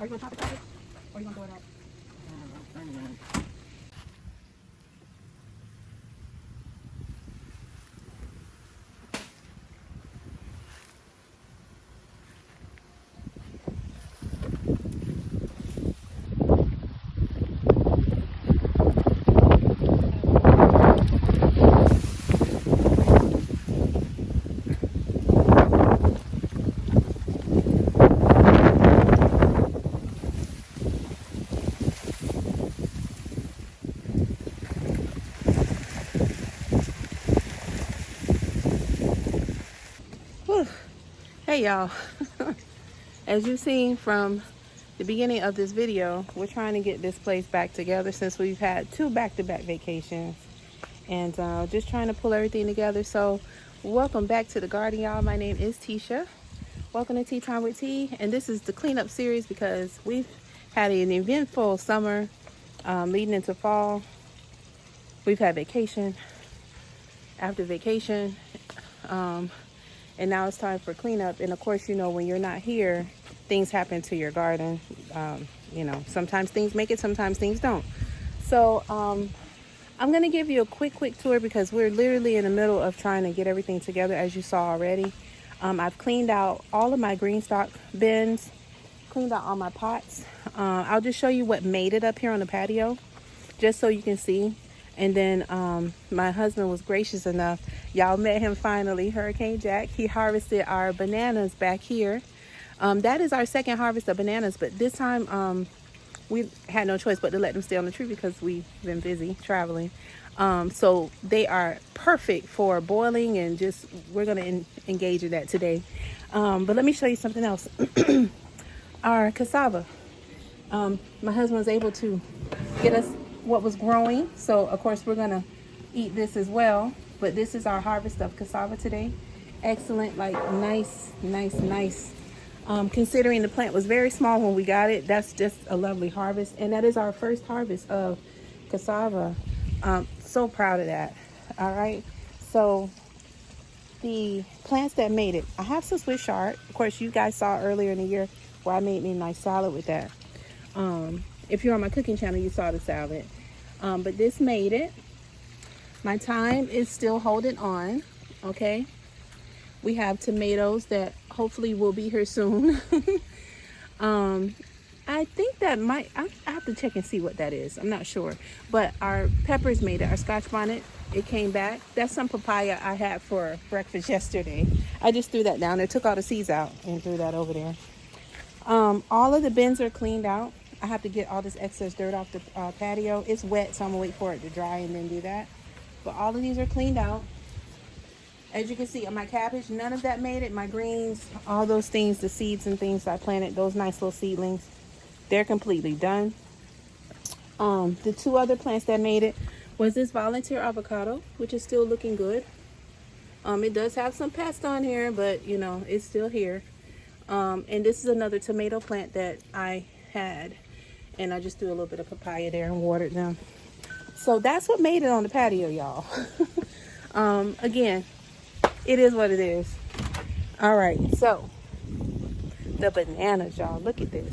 Are you gonna top it cabbage? Or are you gonna throw it out? Whew. Hey y'all. As you've seen from the beginning of this video, we're trying to get this place back together since we've had 2 back-to-back vacations, and just trying to pull everything together. So welcome back to the garden, y'all. My name is Tisha. Welcome to Tea Time with T, and this is the cleanup series because we've had an eventful summer leading into fall. We've had vacation after vacation, and now it's time for cleanup. And of course, you know, when you're not here, things happen to your garden. You know, sometimes things make it, sometimes things don't. So I'm gonna give you a quick tour because we're literally in the middle of trying to get everything together, as you saw already. I've cleaned out all of my green stock bins, cleaned out all my pots. I'll just show you what made it up here on the patio, just so you can see. And then my husband was gracious enough. Y'all met him finally, Hurricane Jack. He harvested our bananas back here. That is our second harvest of bananas, but this time we had no choice but to let them stay on the tree because we've been busy traveling. So they are perfect for boiling, and just we're going to engage in that today. But let me show you something else. Our cassava. My husband was able to get us what was growing, so of course we're going to eat this as well. But this is our harvest of cassava today. Excellent, like nice. Considering the plant was very small when we got it, that's just a lovely harvest. And that is our first harvest of cassava. So proud of that. All right, so the plants that made it, I have some Swiss chard. Of course, you guys saw earlier in the year where I made me a nice salad with that. If you're on my cooking channel, you saw the salad. But this made it. My thyme is still holding on. Okay, we have tomatoes that hopefully will be here soon. I think that might, I have to check and see what that is. I'm not sure. But our peppers made it. Our Scotch bonnet, it came back. That's some papaya I had for breakfast yesterday. I just threw that down there, took all the seeds out and threw that over there. All of the bins are cleaned out. I have to get all this excess dirt off the patio. It's wet, so I'm gonna wait for it to dry and then do that. But all of these are cleaned out. As you can see, on my cabbage, none of that made it. My greens, all those things, the seeds and things I planted, those nice little seedlings, they're completely done. The 2 other plants that made it was this volunteer avocado, which is still looking good. It does have some pests on here, but you know, it's still here. And this is another tomato plant that I had, and I just threw a little bit of papaya there and watered them. So that's what made it on the patio, y'all. Again, it is what it is. All right, so the bananas, y'all, look at this.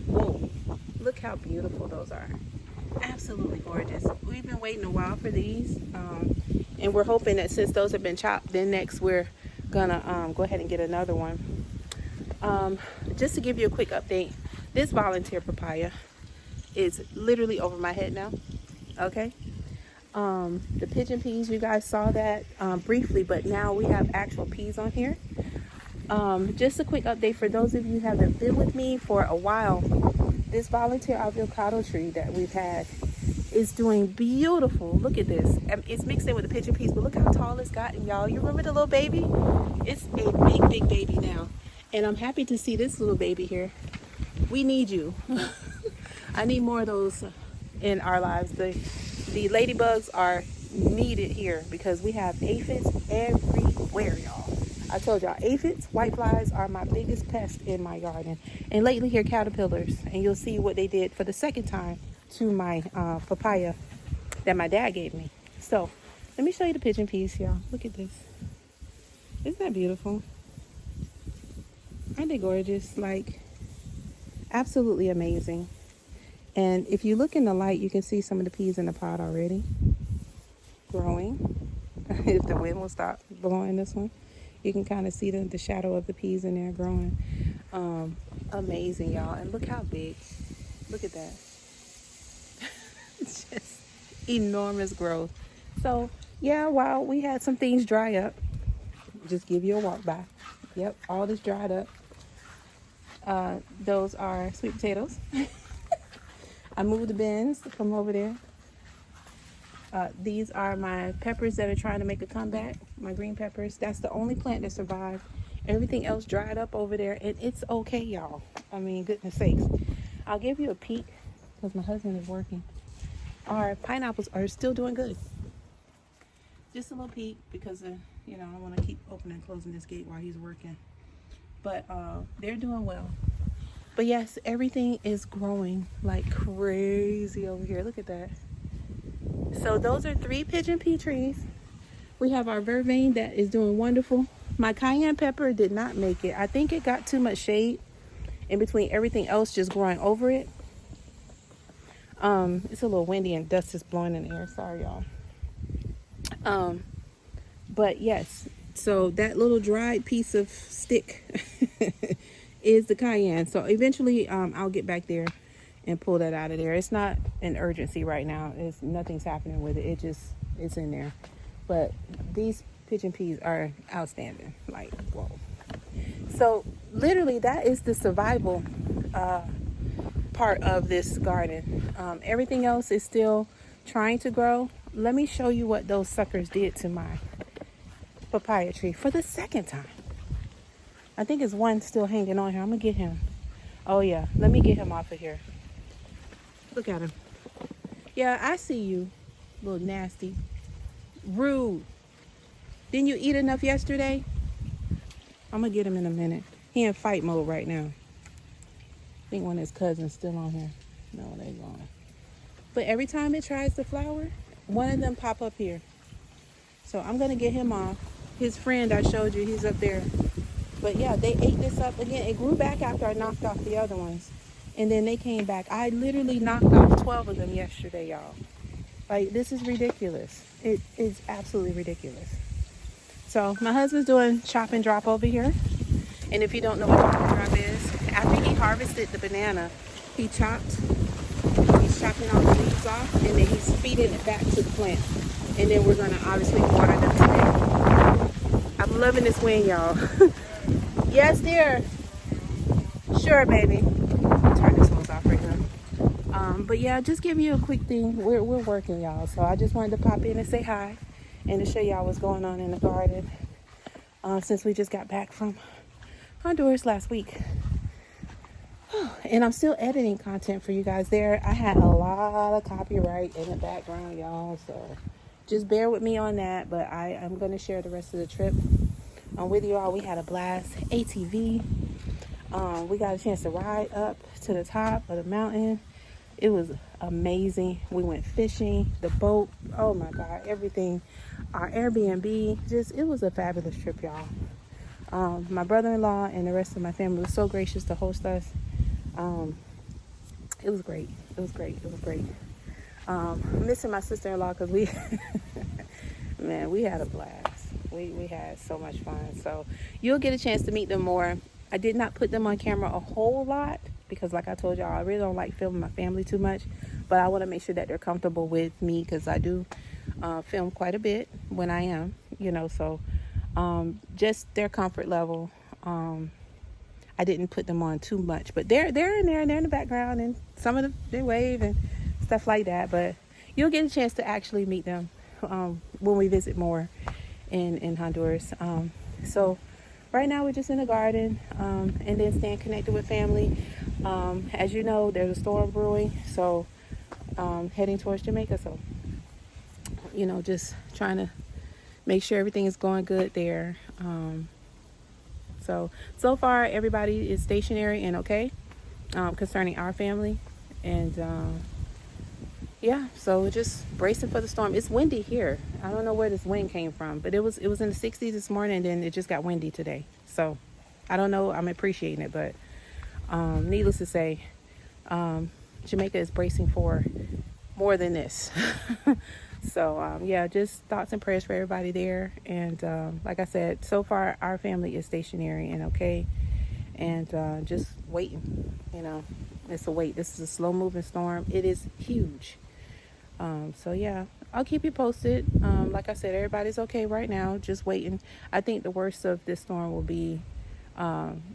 Whoa, look how beautiful those are. Absolutely gorgeous. We've been waiting a while for these, and we're hoping that since those have been chopped, then next we're gonna go ahead and get another one. Just to give you a quick update, this volunteer papaya is literally over my head now. Okay, the pigeon peas, you guys saw that briefly, but now we have actual peas on here. Just a quick update for those of you who haven't been with me for a while. This volunteer avocado tree that we've had is doing beautiful. Look at this. It's mixed in with the pigeon peas, but look how tall it's gotten, y'all. You remember the little baby? It's a big baby now. And I'm happy to see this little baby here. We need you. I need more of those in our lives. The ladybugs are needed here because we have aphids everywhere, y'all. I told y'all, aphids, whiteflies are my biggest pest in my garden. And lately here, caterpillars. And you'll see what they did for the second time to my papaya that my dad gave me. So let me show you the pigeon peas, y'all. Look at this. Isn't that beautiful? Aren't they gorgeous? Like, Absolutely amazing. And if you look in the light, you can see some of the peas in the pot already growing. If the wind will stop blowing this one, you can kind of see the shadow of the peas in there growing. Amazing, y'all. And look how big. Look at that. It's just enormous growth. So, yeah, while we had some things dry up, just give you a walk by. Yep, all this dried up. Those are sweet potatoes. I moved the bins from over there. These are my peppers that are trying to make a comeback, my green peppers. That's the only plant that survived. Everything else dried up over there, and it's okay, y'all. I mean, goodness sakes. I'll give you a peek because my husband is working. Our pineapples are still doing good. Just a little peek because, I want to keep opening and closing this gate while he's working. But they're doing well. But yes, everything is growing like crazy over here. Look at that. So those are 3 pigeon pea trees. We have our vervain that is doing wonderful. My cayenne pepper did not make it. I think it got too much shade in between everything else just growing over it. It's a little windy and dust is blowing in the air. Sorry, y'all. But yes, so that little dried piece of stick is the cayenne. So eventually I'll get back there and pull that out of there. It's not an urgency right now. Nothing's happening with it. It's in there. But these pigeon peas are outstanding. Like, whoa. So literally that is the survival part of this garden. Everything else is still trying to grow. Let me show you what those suckers did to my papaya tree for the second time. I think it's one still hanging on here. I'm gonna get him. Oh yeah, let me get him off of here. Look at him. Yeah, I see you, little nasty. Rude. Didn't you eat enough yesterday? I'm gonna get him in a minute. He in fight mode right now. I think one of his cousins still on here. No, they gone. But every time it tries to flower, one of them pop up here. So I'm gonna get him off. His friend I showed you, he's up there. But yeah, they ate this up again. It grew back after I knocked off the other ones. And then they came back. I literally knocked off 12 of them yesterday, y'all. Like, this is ridiculous. It is absolutely ridiculous. So my husband's doing chop and drop over here. And if you don't know what chop and drop is, after he harvested the banana, he's chopping all the leaves off, and then he's feeding it back to the plant. And then we're gonna obviously water them today. I'm loving this wind, y'all. Yes, dear. Sure, baby. Turn this hose off right now. But yeah, just give you a quick thing. We're working, y'all. So I just wanted to pop in and say hi and to show y'all what's going on in the garden. Since we just got back from Honduras last week. And I'm still editing content for you guys there. I had a lot of copyright in the background, y'all. So just bear with me on that. But I'm going to share the rest of the trip with you all. We had a blast. ATV. We got a chance to ride up to the top of the mountain. It was amazing. We went fishing, the boat. Oh my God, everything. Our Airbnb. It was a fabulous trip, y'all. My brother-in-law and the rest of my family was so gracious to host us. It was great. It was great. I'm missing my sister-in-law because we had a blast. We had so much fun. So you'll get a chance to meet them more. I did not put them on camera a whole lot because, like I told y'all, I really don't like filming my family too much. But I want to make sure that they're comfortable with me because I do film quite a bit when I am, so just their comfort level. I didn't put them on too much, but they're in there and they're in the background, and some of them, they wave and stuff like that. But you'll get a chance to actually meet them when we visit more in Honduras. So right now we're just in the garden and then staying connected with family. As you know, there's a storm brewing, so heading towards Jamaica. So, just trying to make sure everything is going good there. So far everybody is stationary and okay concerning our family. And yeah, so we're just bracing for the storm. It's windy here. I don't know where this wind came from, but it was in the 60s this morning, and then it just got windy today. So I don't know. I'm appreciating it, but Needless to say, Jamaica is bracing for more than this. So yeah, just thoughts and prayers for everybody there. And like I said, so far our family is stationary and okay, and just waiting. You know, it's a wait. This is a slow moving storm. It is huge. So yeah, I'll keep you posted. Like I said, everybody's okay right now, just waiting. I think the worst of this storm will be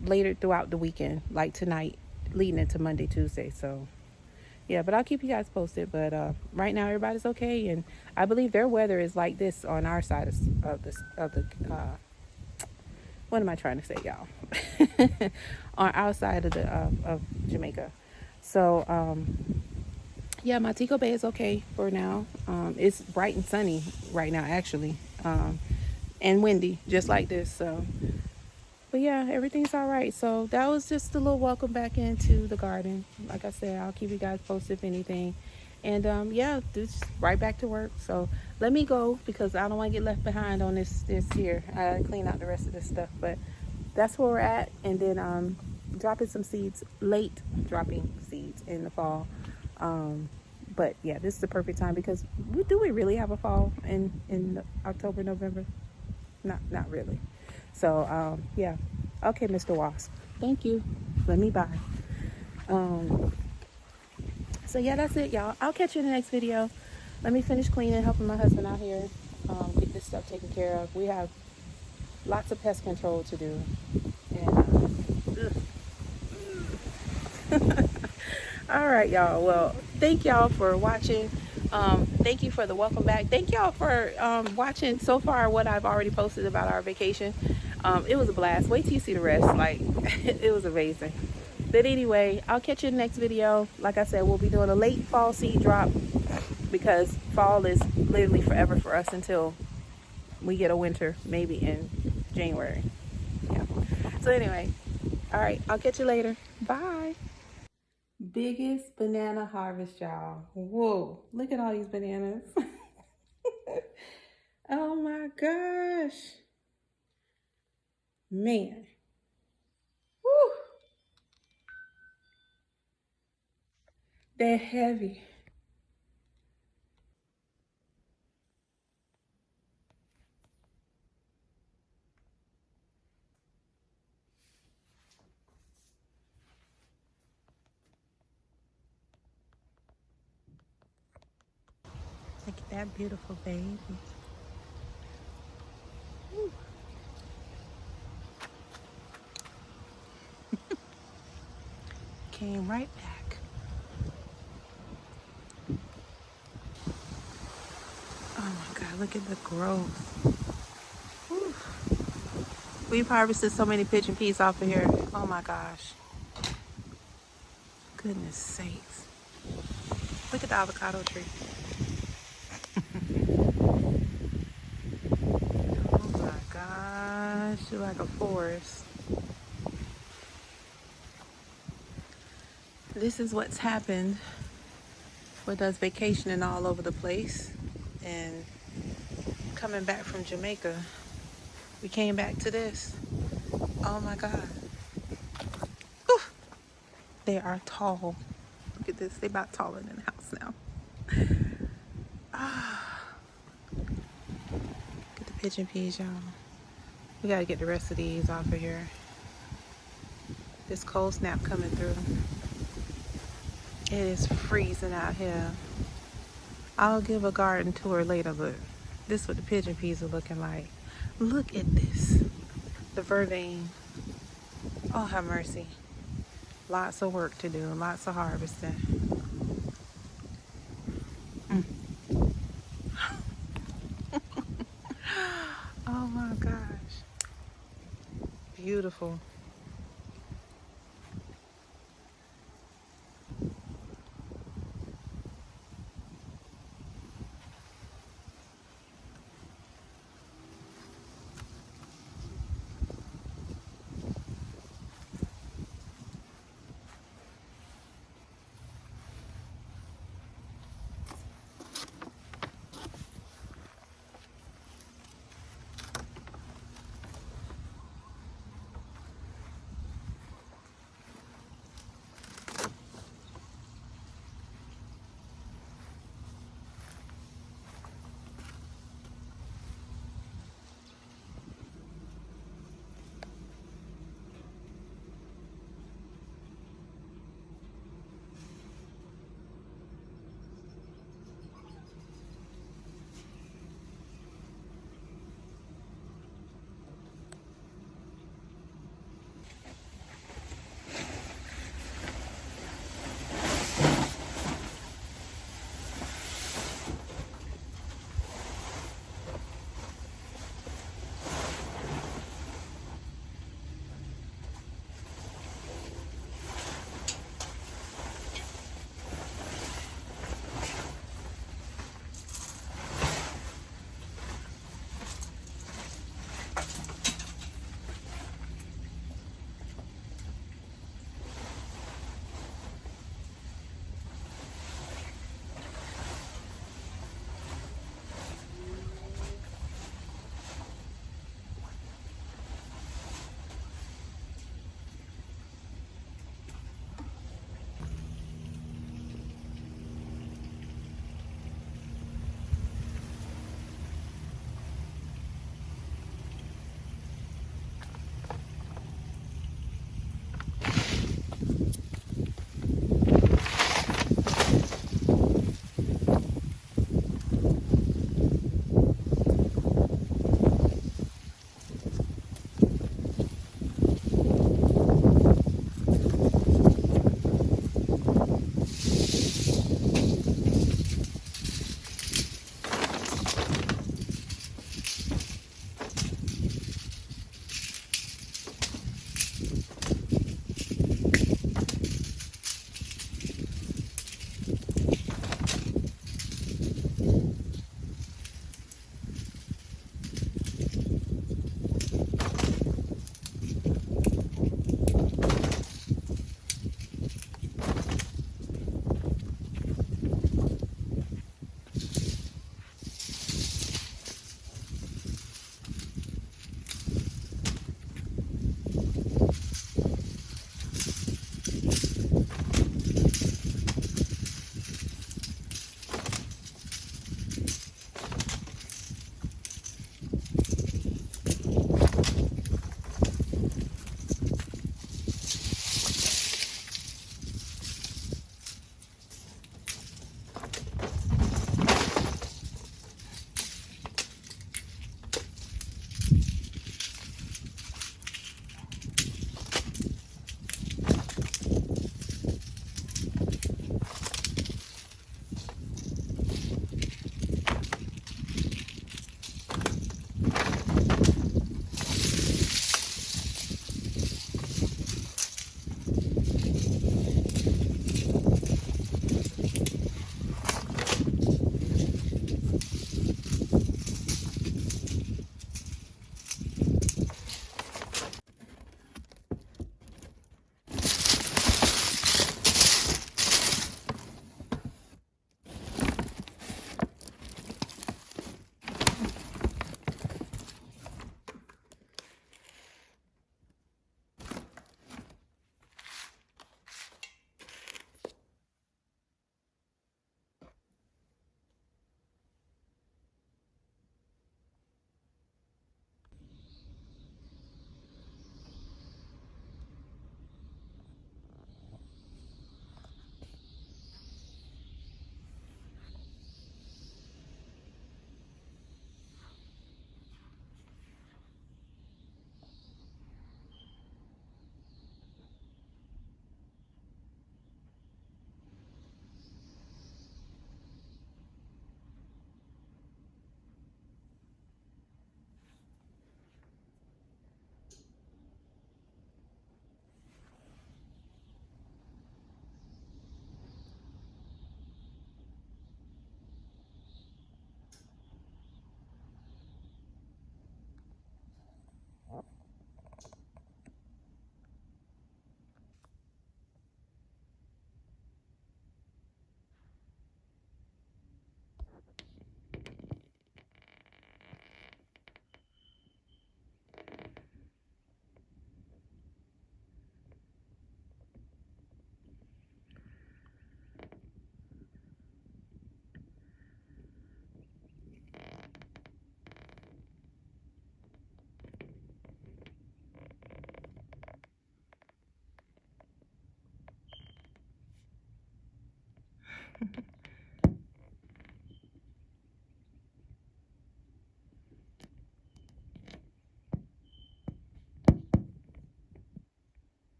later throughout the weekend, like tonight, leading into Monday, Tuesday. So yeah, but I'll keep you guys posted. But right now, everybody's okay, and I believe their weather is like this on our side of the. What am I trying to say, y'all? On our side of the of Jamaica. So yeah, Montego Bay is okay for now. It's bright and sunny right now, actually, and windy, just like this. So, but yeah, everything's all right. So that was just a little welcome back into the garden. Like I said, I'll keep you guys posted if anything. And yeah, just right back to work. So let me go because I don't want to get left behind on this here. I gotta clean out the rest of this stuff. But that's where we're at. And then dropping some seeds, late dropping seeds in the fall. But yeah, this is the perfect time because we really have a fall in October, November? Not really. So yeah, okay, Mr. Wasp. Thank you. Let me bye. So yeah, that's it, y'all. I'll catch you in the next video. Let me finish cleaning, helping my husband out here, get this stuff taken care of. We have lots of pest control to do, and all right, y'all. Well, thank y'all for watching. Thank you for the welcome back. Thank y'all for watching so far what I've already posted about our vacation. It was a blast. Wait till you see the rest. Like, it was amazing. But anyway, I'll catch you in the next video. Like I said, we'll be doing a late fall seed drop because fall is literally forever for us until we get a winter, maybe in January. Yeah. So anyway, all right, I'll catch you later. Bye. Biggest banana harvest, y'all. Whoa, look at all these bananas. Oh my gosh. Man. Woo. They're heavy. Look at that beautiful baby. Woo. Came right back. Oh my God, look at the growth. Woo. We've harvested so many pigeon peas off of here. Oh my gosh. Goodness sakes. Look at the avocado tree. Oh my gosh, it's like a forest. This is what's happened with us vacationing all over the place and coming back from Jamaica. We came back to this. Oh my God. Whew. They are tall. Look at this. They're about taller than the house now. Look at the pigeon peas, y'all. We got to get the rest of these off of here. This cold snap coming through. It is freezing out here. I'll give a garden tour later, but this is what the pigeon peas are looking like. Look at this. The vervain. Oh, have mercy. Lots of work to do, lots of harvesting. Oh my gosh. Beautiful.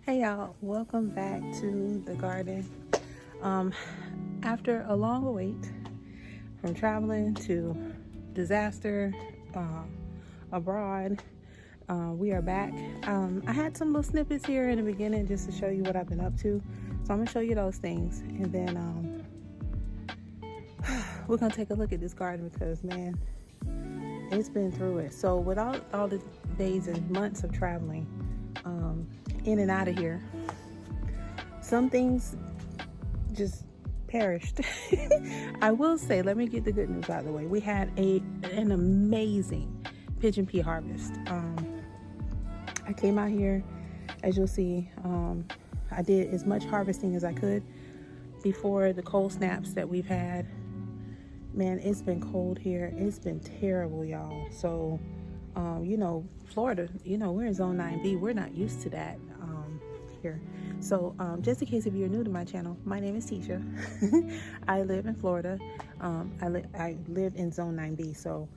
Hey y'all, welcome back to the garden. After a long wait from traveling to disaster abroad, we are back. I had some little snippets here in the beginning just to show you what I've been up to. So I'm gonna show you those things, and then we're gonna take a look at this garden because man, it's been through it. So without all the days and months of traveling in and out of here, some things just perished. I will say, let me get the good news out of the way. We had an amazing pigeon pea harvest. I came out here, as you'll see, I did as much harvesting as I could before the cold snaps that we've had. Man, it's been cold here. It's been terrible, y'all. So, you know, Florida, you know, we're in zone 9B. We're not used to that here. So, just in case if you're new to my channel, my name is Tisha. I live in Florida. I live in zone 9B. So,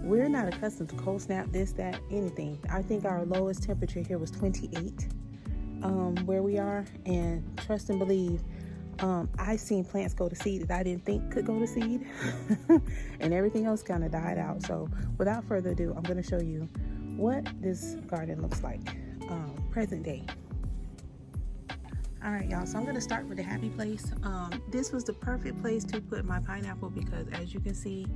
we're not accustomed to cold snap, this, that, anything. I think our lowest temperature here was 28 where we are. And trust and believe, I seen plants go to seed that I didn't think could go to seed. And everything else kind of died out. So without further ado, I'm going to show you what this garden looks like present day. All right, y'all, so I'm going to start with the happy place. This was the perfect place to put my pineapple because, as you can see,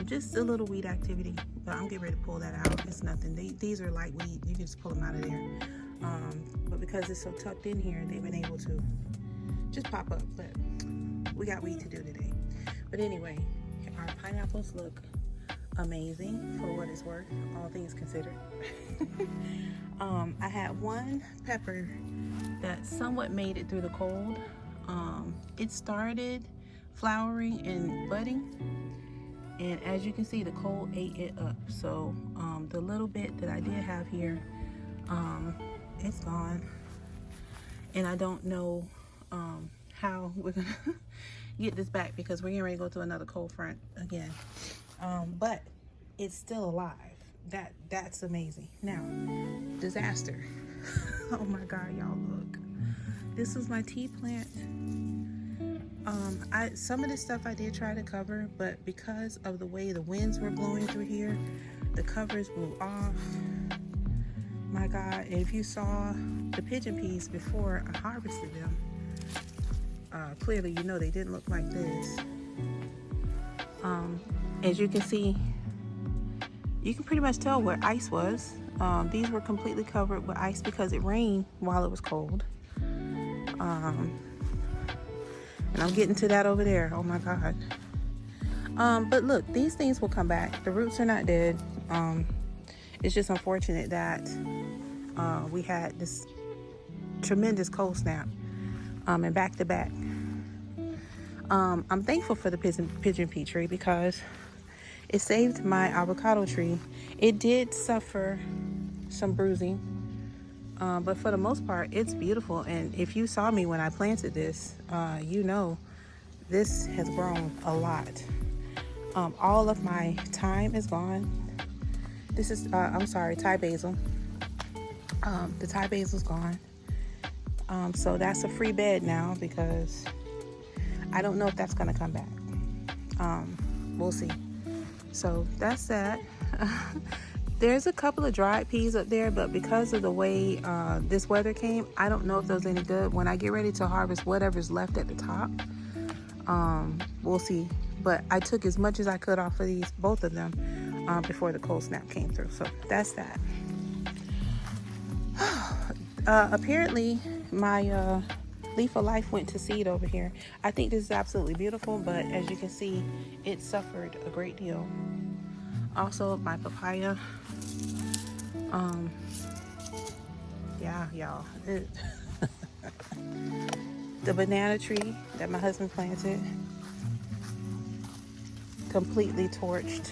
just a little weed activity, but I'm getting ready to pull that out. It's nothing. These are light weed. You can just pull them out of there. But because it's so tucked in here, they've been able to just pop up, but we got weed to do today. But anyway, our pineapples look amazing for what it's worth, all things considered. I had one pepper that somewhat made it through the cold. It started flowering and budding, and as you can see, the cold ate it up. So the little bit that I did have here, it's gone, and I don't know how we're gonna get this back because we're getting ready to go to another cold front again. But it's still alive. That's amazing. Now, disaster. Oh my God, y'all, look. This was my tea plant. Some of this stuff I did try to cover, but because of the way the winds were blowing through here, the covers blew off. My God, if you saw the pigeon peas before I harvested them, clearly you know they didn't look like this. As you can see, you can pretty much tell where ice was. These were completely covered with ice because it rained while it was cold. And I'm getting to that over there. Oh my God. But look, these things will come back. The roots are not dead. It's just unfortunate that we had this tremendous cold snap and back to back. I'm thankful for the pigeon pea tree because it saved my avocado tree. It did suffer some bruising, but for the most part, it's beautiful. And if you saw me when I planted this, you know this has grown a lot. All of my thyme is gone. This is, I'm sorry, Thai basil. The Thai basil's gone. So that's a free bed now because I don't know if that's gonna come back. We'll see. So that's that. There's a couple of dried peas up there, but because of the way this weather came, I don't know if those are any good. When I get ready to harvest whatever's left at the top, we'll see. But I took as much as I could off of these, both of them, before the cold snap came through. So that's that. Apparently my Leaf of Life went to seed over here. I think this is absolutely beautiful, but as you can see, it suffered a great deal. Also, my papaya. Yeah, y'all. The banana tree that my husband planted, completely torched.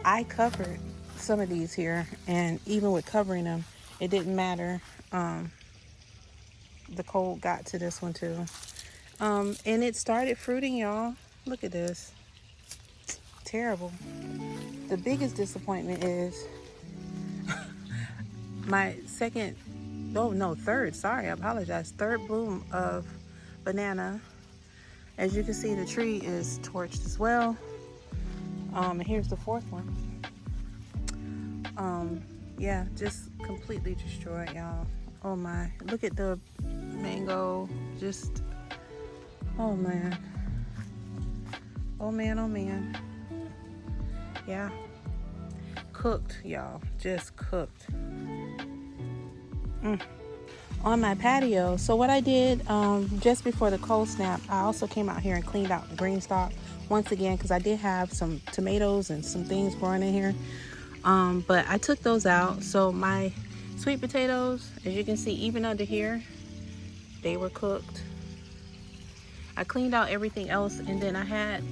I covered some of these here, and even with covering them, it didn't matter. The cold got to this one too. And it started fruiting, y'all. Look at this. Terrible. The biggest disappointment is my third, sorry, I apologize. Third bloom of banana. As you can see, the tree is torched as well. And here's the fourth one. Yeah, just completely destroyed, y'all. Oh my, look at the mango, just, oh man. Oh man, oh man. Yeah, cooked, y'all, just cooked. On my patio, so what I did just before the cold snap, I also came out here and cleaned out the green stalk once again, because I did have some tomatoes and some things growing in here. But I took those out. So my sweet potatoes, as you can see, even under here, they were cooked. I cleaned out everything else, and then I had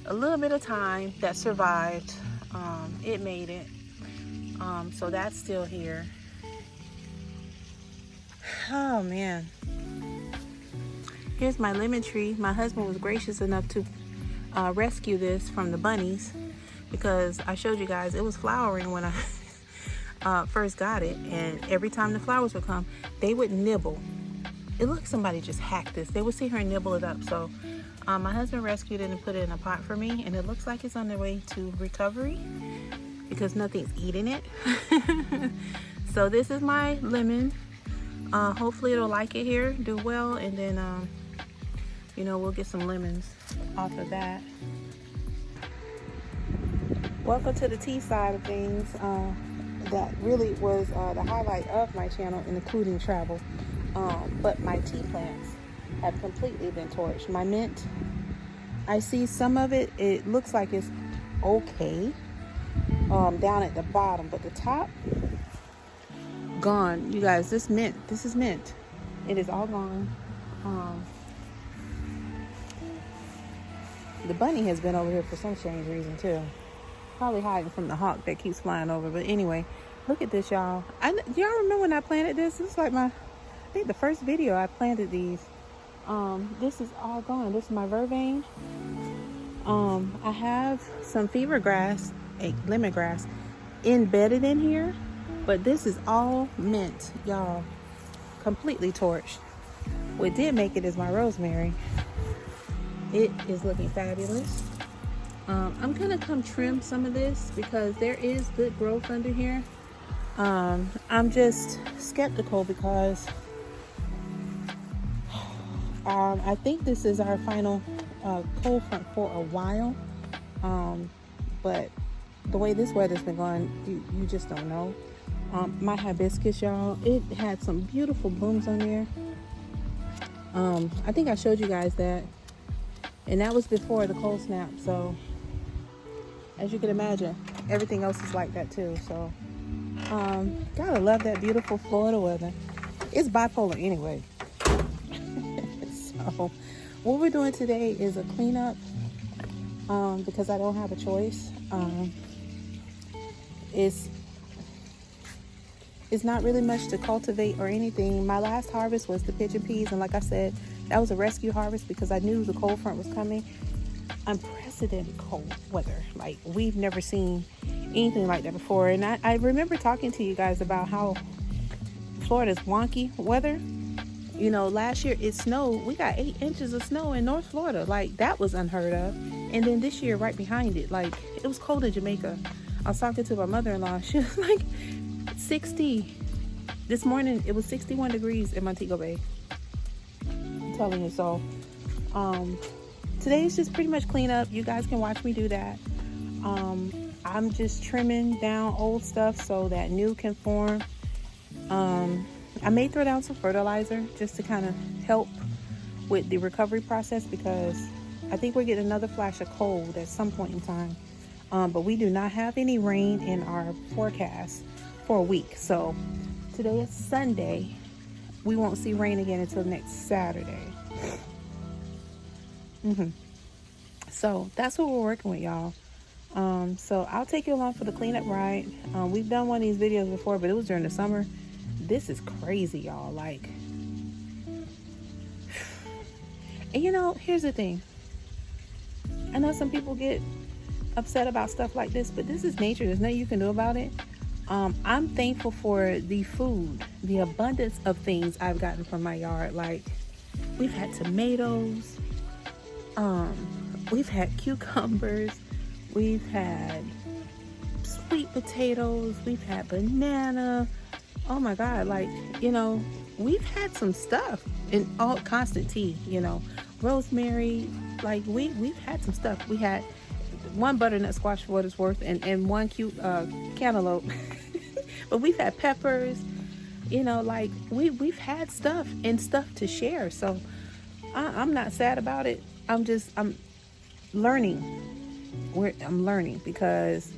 a little bit of thyme that survived. It made it. So that's still here. Oh man. Here's my lemon tree. My husband was gracious enough to rescue this from the bunnies, because I showed you guys it was flowering when I first got it, and every time the flowers would come, they would nibble. It looked like somebody just hacked this. They would sit here and nibble it up. So my husband rescued it and put it in a pot for me, and it looks like it's on the way to recovery because nothing's eating it. So this is my lemon. Hopefully it'll like it here, do well, and then you know, we'll get some lemons off of that. Welcome to the tea side of things. That really was the highlight of my channel, including travel. But my tea plants have completely been torched. My mint, I see some of it, it looks like it's okay down at the bottom, but the top, gone. You guys, this is mint. It is all gone. The bunny has been over here for some strange reason too. Probably hiding from the hawk that keeps flying over. But anyway, look at this, y'all. Y'all remember when I planted this? This is like I think the first video I planted these. This is all gone. This is my vervain. I have some fever grass, lemongrass, embedded in here, but this is all mint, y'all. Completely torched. What did make it is my rosemary. It is looking fabulous. I'm gonna come trim some of this because there is good growth under here. I'm just skeptical because I think this is our final cold front for a while. But the way this weather's been going, you just don't know. My hibiscus, y'all, it had some beautiful blooms on there. I think I showed you guys that, and that was before the cold snap. So as you can imagine, everything else is like that too. So gotta love that beautiful Florida weather. It's bipolar anyway. So what we're doing today is a cleanup because I don't have a choice. It's not really much to cultivate or anything. My last harvest was the pigeon peas, and like I said, that was a rescue harvest because I knew the cold front was coming. Unprecedented cold weather. Like, we've never seen anything like that before. And I remember talking to you guys about how Florida's wonky weather. You know, last year it snowed. We got 8 inches of snow in North Florida. Like, that was unheard of. And then this year, right behind it, like, it was cold in Jamaica. I was talking to my mother-in-law. She was like, 60. This morning, it was 61 degrees in Montego Bay. I'm telling you. So, today's just pretty much clean up. You guys can watch me do that. I'm just trimming down old stuff so that new can form. I may throw down some fertilizer just to kind of help with the recovery process, because I think we're getting another flash of cold at some point in time. But we do not have any rain in our forecast for a week. So today is Sunday. We won't see rain again until next Saturday. So that's what we're working with, y'all. So I'll take you along for the cleanup ride. We've done one of these videos before, but it was during the summer. This is crazy, y'all. Like, and you know, here's the thing. I know some people get upset about stuff like this, but this is nature. There's nothing you can do about it. I'm thankful for the food, the abundance of things I've gotten from my yard. Like, we've had tomatoes, we've had cucumbers, we've had sweet potatoes, we've had banana. Oh my God, like, you know, we've had some stuff, and all constant tea, you know, rosemary. Like, we've had some stuff. We had one butternut squash for what it's worth, and one cute cantaloupe. But we've had peppers, you know, like we've had stuff and stuff to share. So I'm not sad about it. I'm learning. I'm learning, because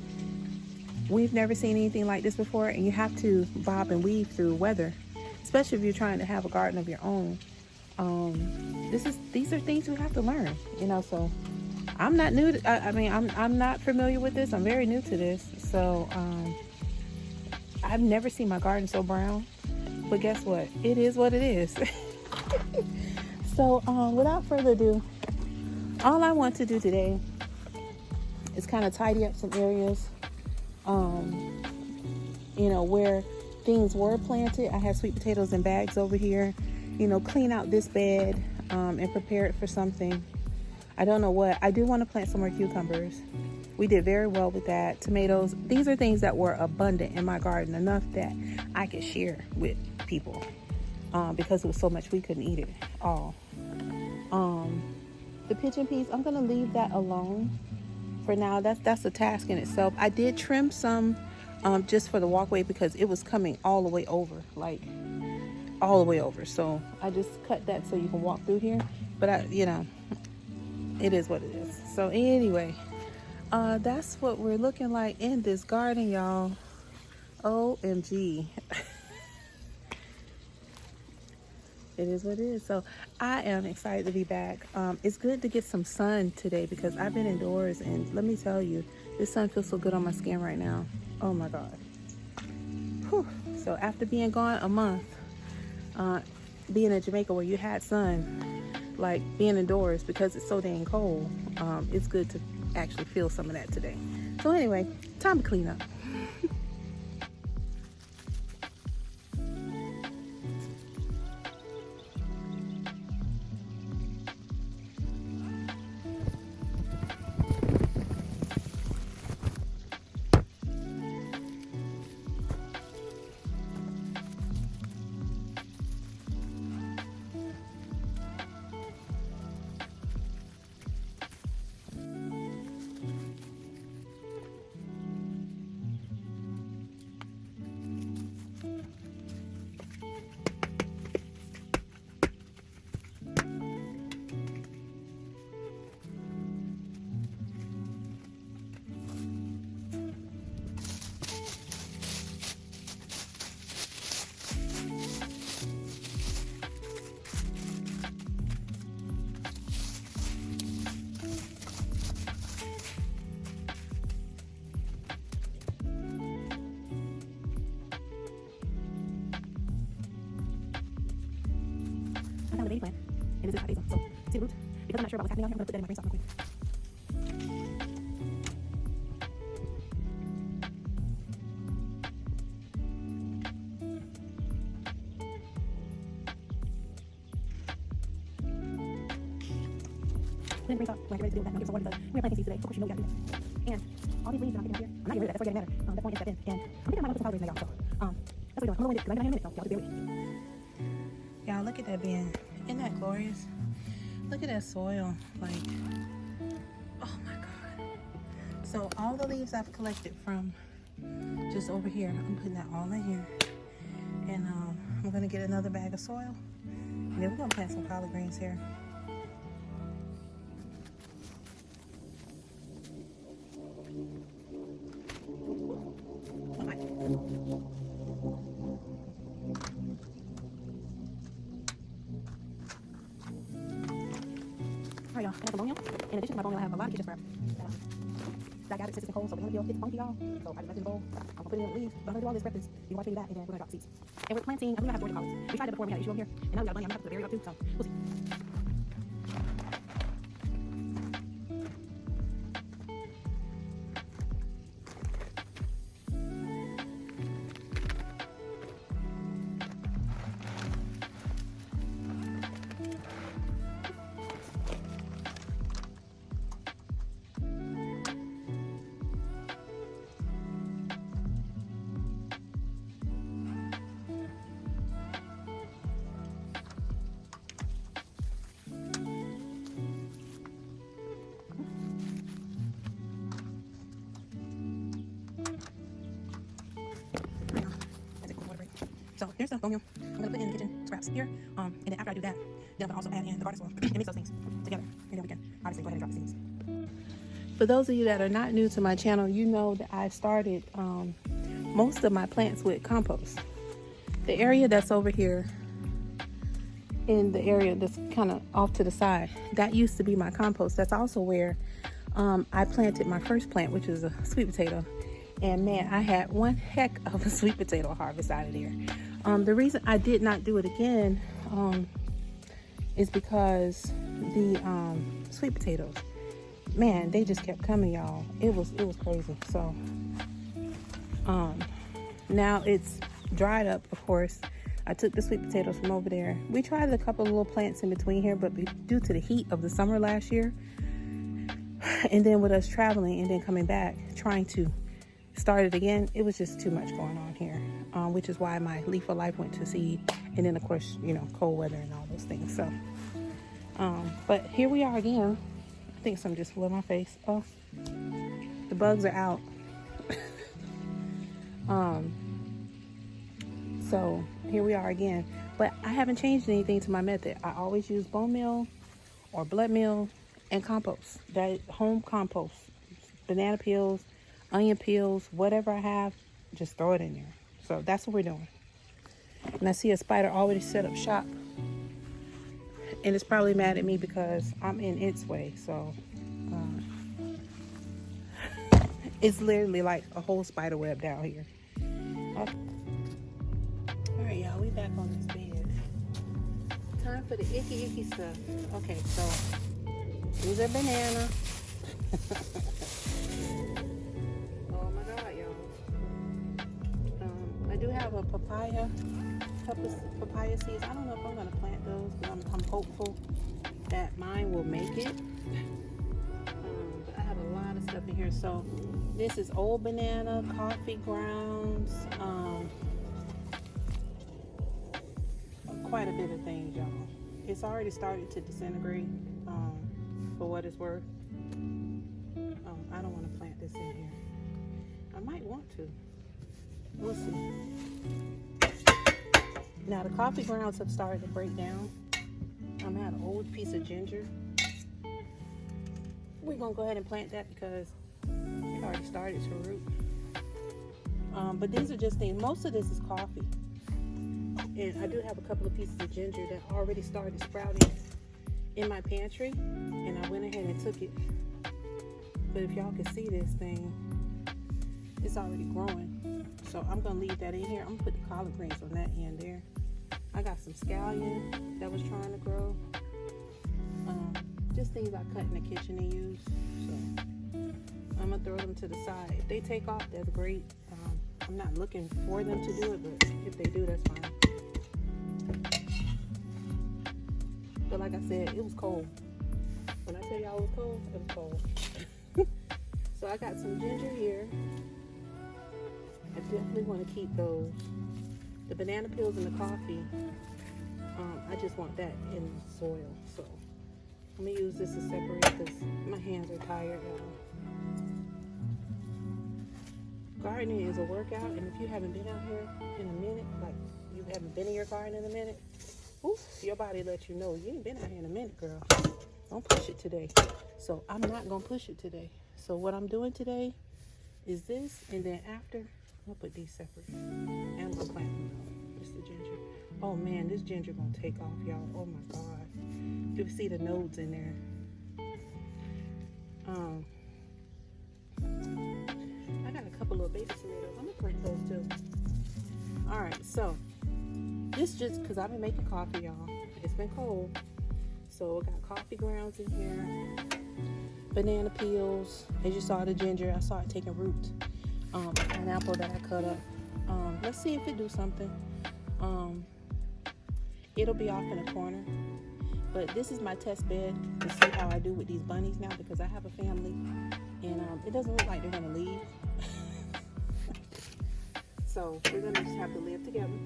we've never seen anything like this before, and you have to bob and weave through weather, especially if you're trying to have a garden of your own. These are things we have to learn, you know. So I'm not new to, I'm not familiar with this. I'm very new to this. So I've never seen my garden so brown, but guess what? It is what it is. So without further ado, all I want to do today is kind of tidy up some areas, you know, where things were planted. I have sweet potatoes in bags over here, you know, clean out this bed, and prepare it for something. I don't know what. I do want to plant some more cucumbers. We did very well with that. Tomatoes. These are things that were abundant in my garden, enough that I could share with people, because it was so much we couldn't eat it all. The pigeon peas, I'm gonna leave that alone for now. That's a task in itself. I did trim some just for the walkway, because it was coming all the way over, like all the way over. So I just cut that so you can walk through here. But you know, it is what it is. So anyway, that's what we're looking like in this garden, y'all. OMG. It is what it is. So I am excited to be back. It's good to get some sun today, because I've been indoors, and let me tell you, this sun feels so good on my skin right now. Oh my God. Whew. So after being gone a month, being in Jamaica where you had sun, like being indoors because it's so dang cold, it's good to actually feel some of that today. So anyway, time to clean up. I found a baby plant, and it's hot basil. So see the root? Because I'm not sure about what's happening out here, I'm gonna put that in my green sock real quick. Put in green sock when I get ready to deal with that, and I'll give some water because we are planting seeds today. Of course, you know we gotta do that. And all these leaves that I'm picking up here, I'm not getting rid of that. That's where getting better. That's why I get stepped in. And I'm thinking I might put some flowers in there, y'all. So that's what we're doing. I'm gonna win it because I'm gonna have a minute, so y'all just bear with me. Y'all, look at that bin. Isn't that glorious? Look at that soil. Like, oh my God. So all the leaves I've collected from just over here, I'm putting that all in here. And I'm I'm gonna get another bag of soil, and then we're gonna plant some collard greens here. Alright, y'all, I have the bone meal. In addition to my bone meal, I have a lot of kitchen scrap. I got it since it's cold, so we're gonna be funky, y'all. So I just left it in the bowl. I'm gonna put it in the leaves. But I'm gonna do all this breakfast. You can watch me do that, and then we're gonna drop the seeds. And we're planting, I believe I have Georgia collards. We tried it before, we had an issue over here. And now we got a bunny, I'm gonna have to put a berry up too, so we'll see. So here's the bone meal. I'm gonna put in the kitchen scraps here. And then after I do that, then I'm gonna also add in the garden soil and mix those things together. And then we can obviously go ahead and drop the seeds. For those of you that are not new to my channel, you know that I started most of my plants with compost. The area that's over here, in the area that's kind of off to the side, that used to be my compost. That's also where I planted my first plant, which is a sweet potato. And man, I had one heck of a sweet potato harvest out of there. The reason I did not do it again is because the sweet potatoes, man, they just kept coming, y'all. It was crazy. So now it's dried up, of course. I took the sweet potatoes from over there. We tried a couple of little plants in between here, but due to the heat of the summer last year, and then with us traveling and then coming back, trying to start it again, it was just too much going on here, which is why my leaf of life went to seed. And then of course, you know, cold weather and all those things. So but here we are again. I think something just flew in my face. Oh, the bugs are out. So here we are again, but I haven't changed anything to my method. I always use bone meal or blood meal and compost. That home compost, banana peels, onion peels, whatever I have, just throw it in there. So that's what we're doing. And I see a spider already set up shop, and it's probably mad at me because I'm in its way. So it's literally like a whole spider web down here. Okay. All right, y'all, we back on this bed. Time for the icky stuff. Okay, so here's a banana. I do have a papaya, couple papaya seeds. I don't know if I'm gonna plant those, but I'm hopeful that mine will make it. But I have a lot of stuff in here. So this is old banana, coffee grounds, quite a bit of things, y'all. It's already started to disintegrate, for what it's worth. I don't want to plant this in here. I might want to. We'll see. Now the coffee grounds have started to break down. I had an old piece of ginger. We're gonna go ahead and plant that because it already started to root. But these are just things. Most of this is coffee, and I do have a couple of pieces of ginger that already started sprouting in my pantry, and I went ahead and took it. But if y'all can see this thing, it's already growing. So I'm gonna leave that in here. I'm gonna put the collard greens on that end there. I got some scallion that was trying to grow. Just things I cut in the kitchen and use. So I'm gonna throw them to the side. If they take off, that's great. I'm not looking for them to do it, but if they do, that's fine. But like I said, it was cold. When I tell y'all it was cold, it was cold. So I got some ginger here. I definitely want to keep those. The banana peels and the coffee, I just want that in the soil. So I'm going to use this to separate because my hands are tired, y'all. Gardening is a workout, and if you haven't been out here in a minute, like you haven't been in your garden in a minute. Ooh, your body lets you know you ain't been out here in a minute, girl. Don't push it today. So I'm not gonna push it today. So what I'm doing today is this, and then after, I'll put these separate. And I'm gonna plant them out. This is the ginger. Oh man, this ginger gonna take off, y'all. Oh my God. You can see the nodes in there. I got a couple of baby tomatoes. I'm gonna plant those too. All right, so this just because I've been making coffee, y'all. It's been cold, so I got coffee grounds in here, banana peels. As you saw, the ginger, I saw it taking root. Pineapple that I cut up. Let's see if it do something. It'll be off in a corner, but this is my test bed to see how I do with these bunnies now, because I have a family, and it doesn't look like they're gonna leave. So we're gonna just have to live together.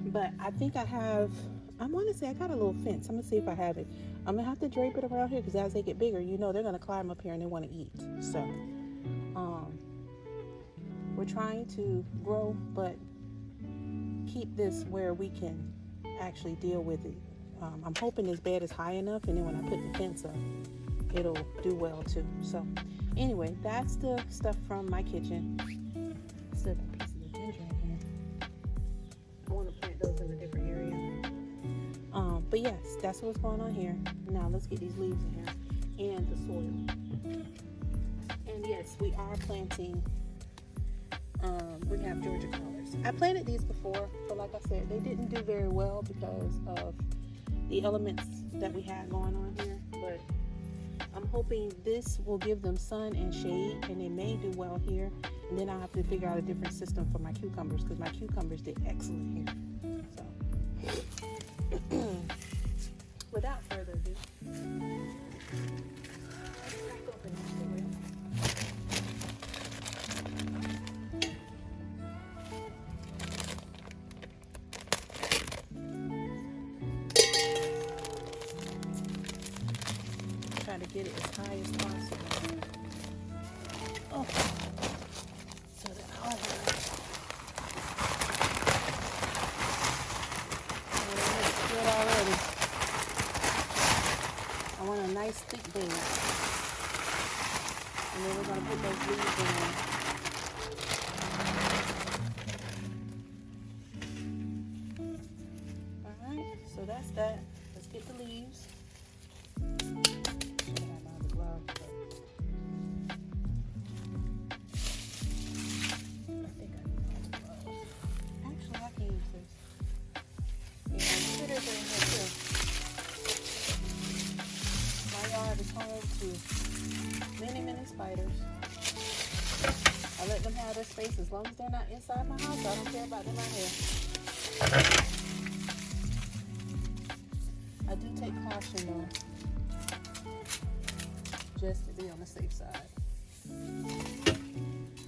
But I think I want to say I got a little fence. I'm gonna see if I have it. I'm gonna have to drape it around here, because as they get bigger, you know, they're gonna climb up here and they want to eat. So we're trying to grow, but keep this where we can actually deal with it. I'm hoping this bed is high enough, and then when I put the fence up, it'll do well too. So anyway, that's the stuff from my kitchen. Still got pieces of ginger in here. I want to plant those in a different area. But yes, that's what's going on here. Now let's get these leaves in here and the soil. And yes, we are planting. We have Georgia collards. I planted these before, but like I said, they didn't do very well because of the elements that we had going on here. But I'm hoping this will give them sun and shade, and they may do well here. And then I'll have to figure out a different system for my cucumbers, because my cucumbers did excellent here. So without further ado, let's crack open this soil. Try to get it as high as possible. Oh, so that I don't have it. It's good already. I want a nice thick bed. And then we're going to put those leaves in there. Alright, so that's that. Let's get the leaves. Many spiders. I let them have their space as long as they're not inside my house. I don't care about them out here. I do take caution though, just to be on the safe side.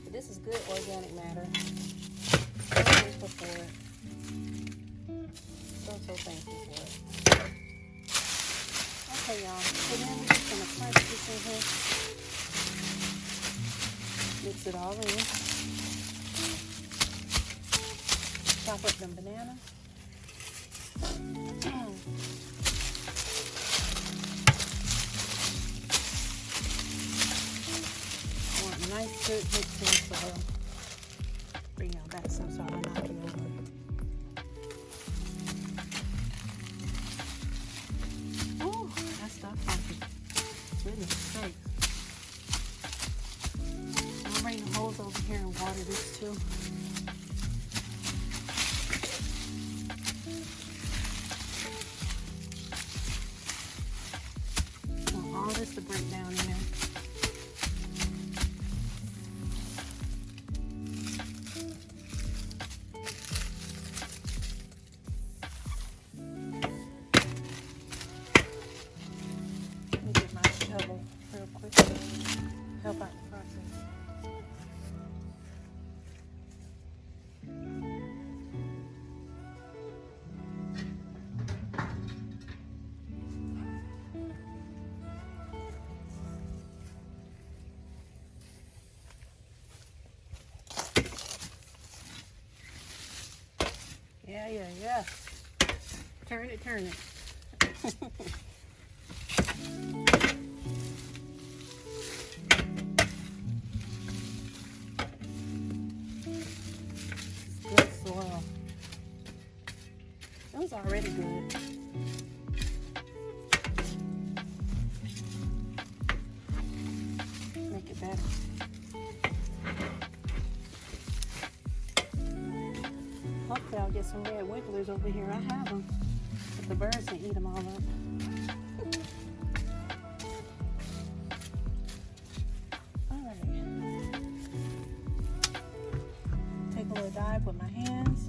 But this is good organic matter. So thankful for it. So thankful for it. Okay, y'all. So then we're just gonna crunch this in here. Mix it all in. Chop up them bananas. I want a nice good mixing, so bring y'all back some so I don't knock you over. Oh, that stuff funky. Goodness sakes. I'm bringing the hose over here and water this too. I want all this to break down in there. Let me get my shovel real quick to help out the process. Turn it, turn it. Good soil. It was already good. Make it better. Hopefully I'll get some red wigglers over here. I have them, but the birds can eat them all up. All right. Take a little dive with my hands.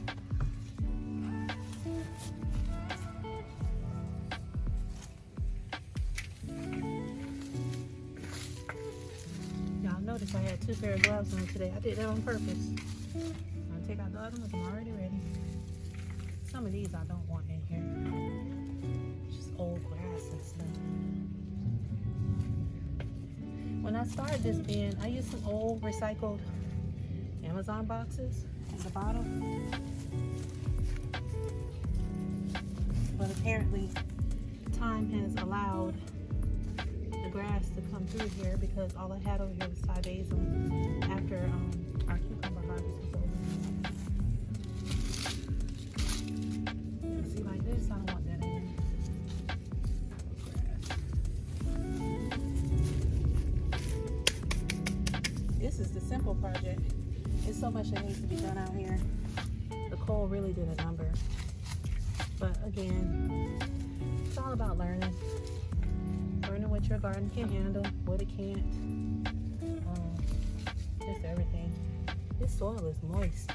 Y'all notice I had 2 pair of gloves on today. I did that on purpose. I'm gonna take out the other ones. I'm already ready. Some of these I don't want in here. Just old grass and stuff. When I started this bin, I used some old recycled Amazon boxes at the bottom. But apparently time has allowed the grass to come through here because all I had over here was Thai basil after our cucumber harvest was over. See, like this, I don't want that in there. This is the simple project. There's so much that needs to be done out here. The cold really did a number. But again, it's all about learning. Learning what your garden can handle, what it can't. Just everything. This soil is moist.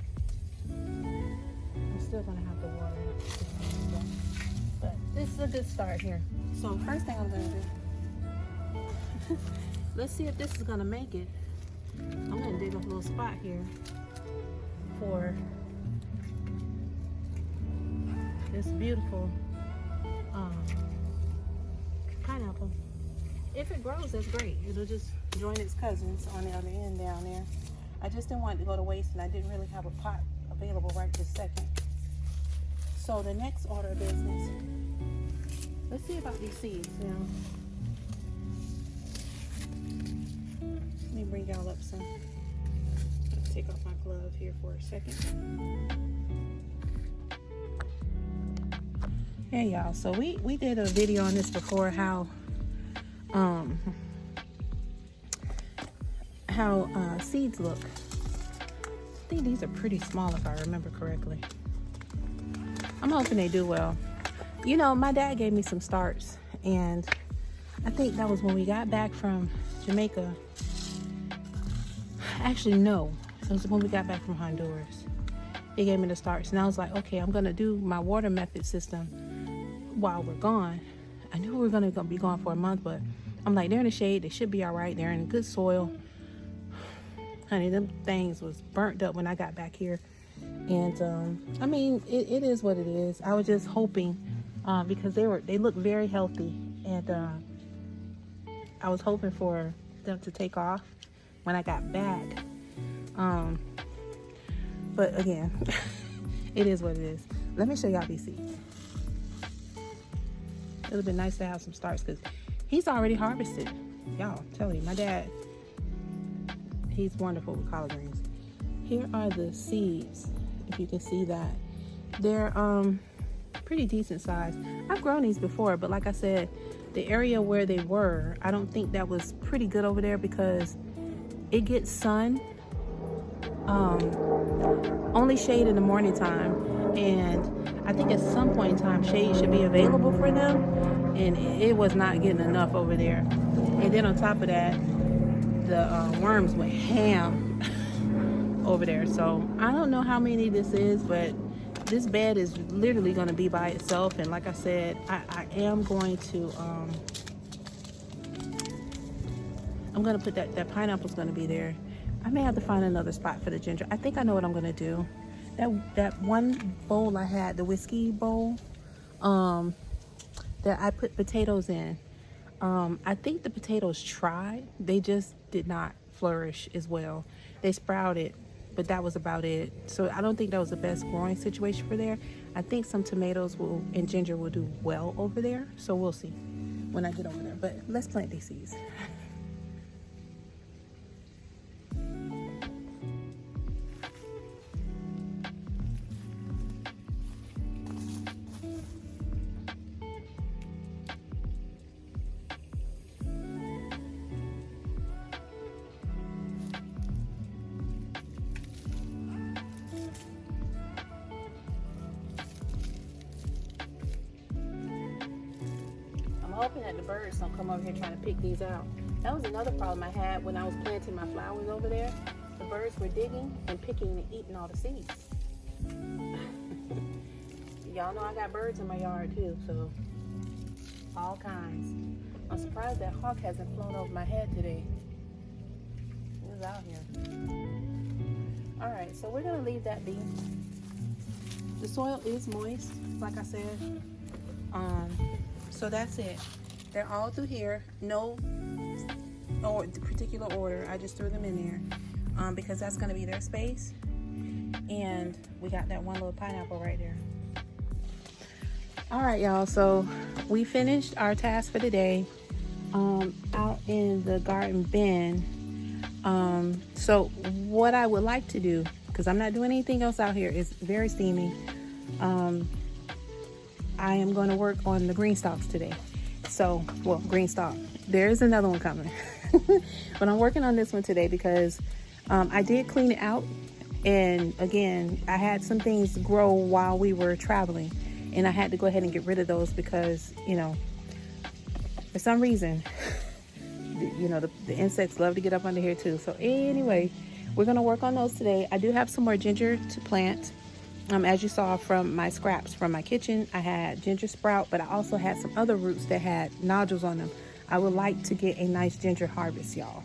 I'm still gonna have to water it. But this is a good start here. So first thing I'm gonna do, let's see if this is gonna make it. I'm gonna dig up a little spot here for this beautiful pineapple. If it grows, that's great. It'll just join its cousins on the other end down there. I just didn't want it to go to waste, and I didn't really have a pot available right this second. So the next order of business, let's see about these seeds now. Let me bring y'all up some. Take off my glove here for a second. Hey y'all, so we did a video on this before, how seeds look. I think these are pretty small if I remember correctly. I'm hoping they do well. You know, my dad gave me some starts, and I think that was when we got back from Jamaica. Actually, no, it was when we got back from Honduras. He gave me the starts, and I was like, okay, I'm gonna do my water method system while we're gone. I knew we were gonna be gone for a month, but I'm like, they're in the shade, they should be all right, they're in good soil. Honey, them things was burnt up when I got back here. And I mean, it is what it is. I was just hoping, because they look very healthy, and I was hoping for them to take off when I got back. But again, it is what it is. Let me show y'all these seeds. It would have been nice to have some starts, because he's already harvested. Y'all, I'm telling you, my dad, he's wonderful with collard greens. Here are the seeds, if you can see that. They're pretty decent size. I've grown these before, but like I said, the area where they were, I don't think that was pretty good over there, because it gets sun, only shade in the morning time, and I think at some point in time shade should be available for them, and it was not getting enough over there. And then on top of that, the worms went ham over there. So I don't know how many this is, but this bed is literally going to be by itself. And like I said, I am going to I'm going to put that pineapple's going to be there. I may have to find another spot for the ginger. I think I know what I'm going to do. That one bowl I had, the whiskey bowl, that I put potatoes in, I think the potatoes tried. They just did not flourish as well. They sprouted, but that was about it. So I don't think that was the best growing situation for there. I think some tomatoes will and ginger will do well over there. So we'll see when I get over there. But let's plant these seeds. Hoping that the birds don't come over here trying to pick these out. That was another problem I had when I was planting my flowers over there. The birds were digging and picking and eating all the seeds. Y'all know I got birds in my yard too, so all kinds. I'm surprised that hawk hasn't flown over my head today. He was out here. Alright, so we're gonna leave that be. The soil is moist, like I said. So that's it. They're all through here. No particular order. I just threw them in there because that's going to be their space. And we got that one little pineapple right there. All right, y'all. So we finished our task for today out in the garden bin. So what I would like to do, because I'm not doing anything else out here, it's very steamy. I am going to work on the green stalks today. So, well, green stalk. There is another one coming. But I'm working on this one today because I did clean it out. And again, I had some things grow while we were traveling. And I had to go ahead and get rid of those because, you know, for some reason, you know, the insects love to get up under here too. So anyway, we're going to work on those today. I do have some more ginger to plant. As you saw from my scraps from my kitchen, I had ginger sprout, but I also had some other roots that had nodules on them. I would like to get a nice ginger harvest, y'all.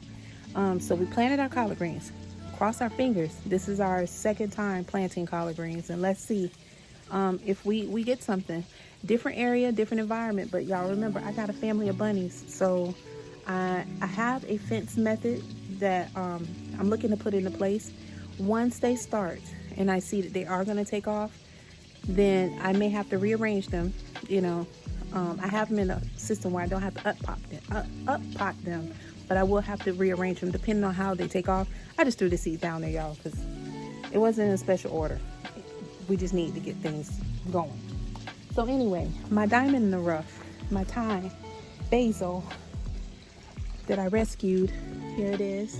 So we planted our collard greens. Cross our fingers. This is our second time planting collard greens, and let's see if we get something. Different area, different environment, but y'all remember, I got a family of bunnies, so I have a fence method that I'm looking to put into place. Once they start and I see that they are going to take off, then I may have to rearrange them. You know, I have them in a system where I don't have to up-pot them, but I will have to rearrange them depending on how they take off. I just threw the seed down there, y'all, because it wasn't in a special order. We just need to get things going. So anyway, my diamond in the rough, my thyme, basil that I rescued, here it is.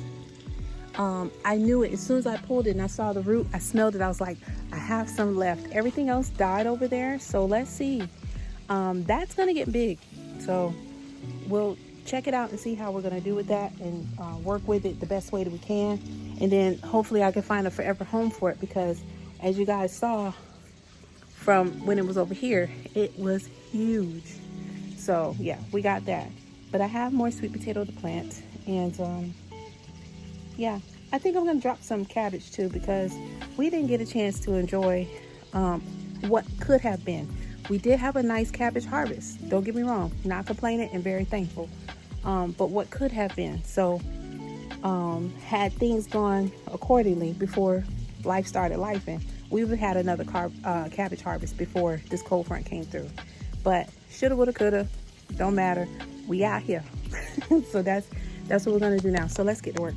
I knew it as soon as I pulled it and I saw the root. I smelled it. I was like, I have some left. Everything else died over there. So let's see. That's going to get big. So we'll check it out and see how we're going to do with that and work with it the best way that we can. And then hopefully I can find a forever home for it, because as you guys saw from when it was over here, it was huge. So yeah, we got that. But I have more sweet potato to plant. And yeah, I think I'm going to drop some cabbage too, because we didn't get a chance to enjoy what could have been. We did have a nice cabbage harvest. Don't get me wrong, not complaining and very thankful. But what could have been. So had things gone accordingly before life started lifing, we would have had another cabbage harvest before this cold front came through. But shoulda, woulda, coulda, don't matter. We out here. So that's what we're going to do now. So let's get to work.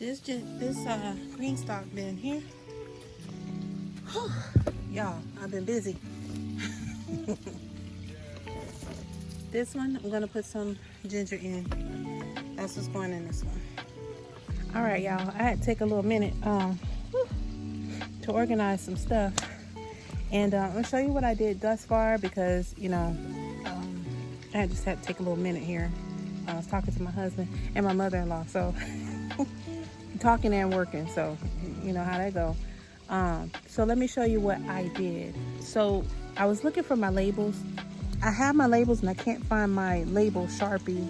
This green stock bin here. Y'all, I've been busy. This one, I'm gonna put some ginger in. That's what's going in this one. All right, y'all. I had to take a little minute to organize some stuff, and I'm gonna show you what I did thus far because I just had to take a little minute here. I was talking to my husband and my mother-in-law, so talking and working, so you know how that go. So let me show you what I did. So I was looking for my labels. I have my labels and I can't find my label Sharpie.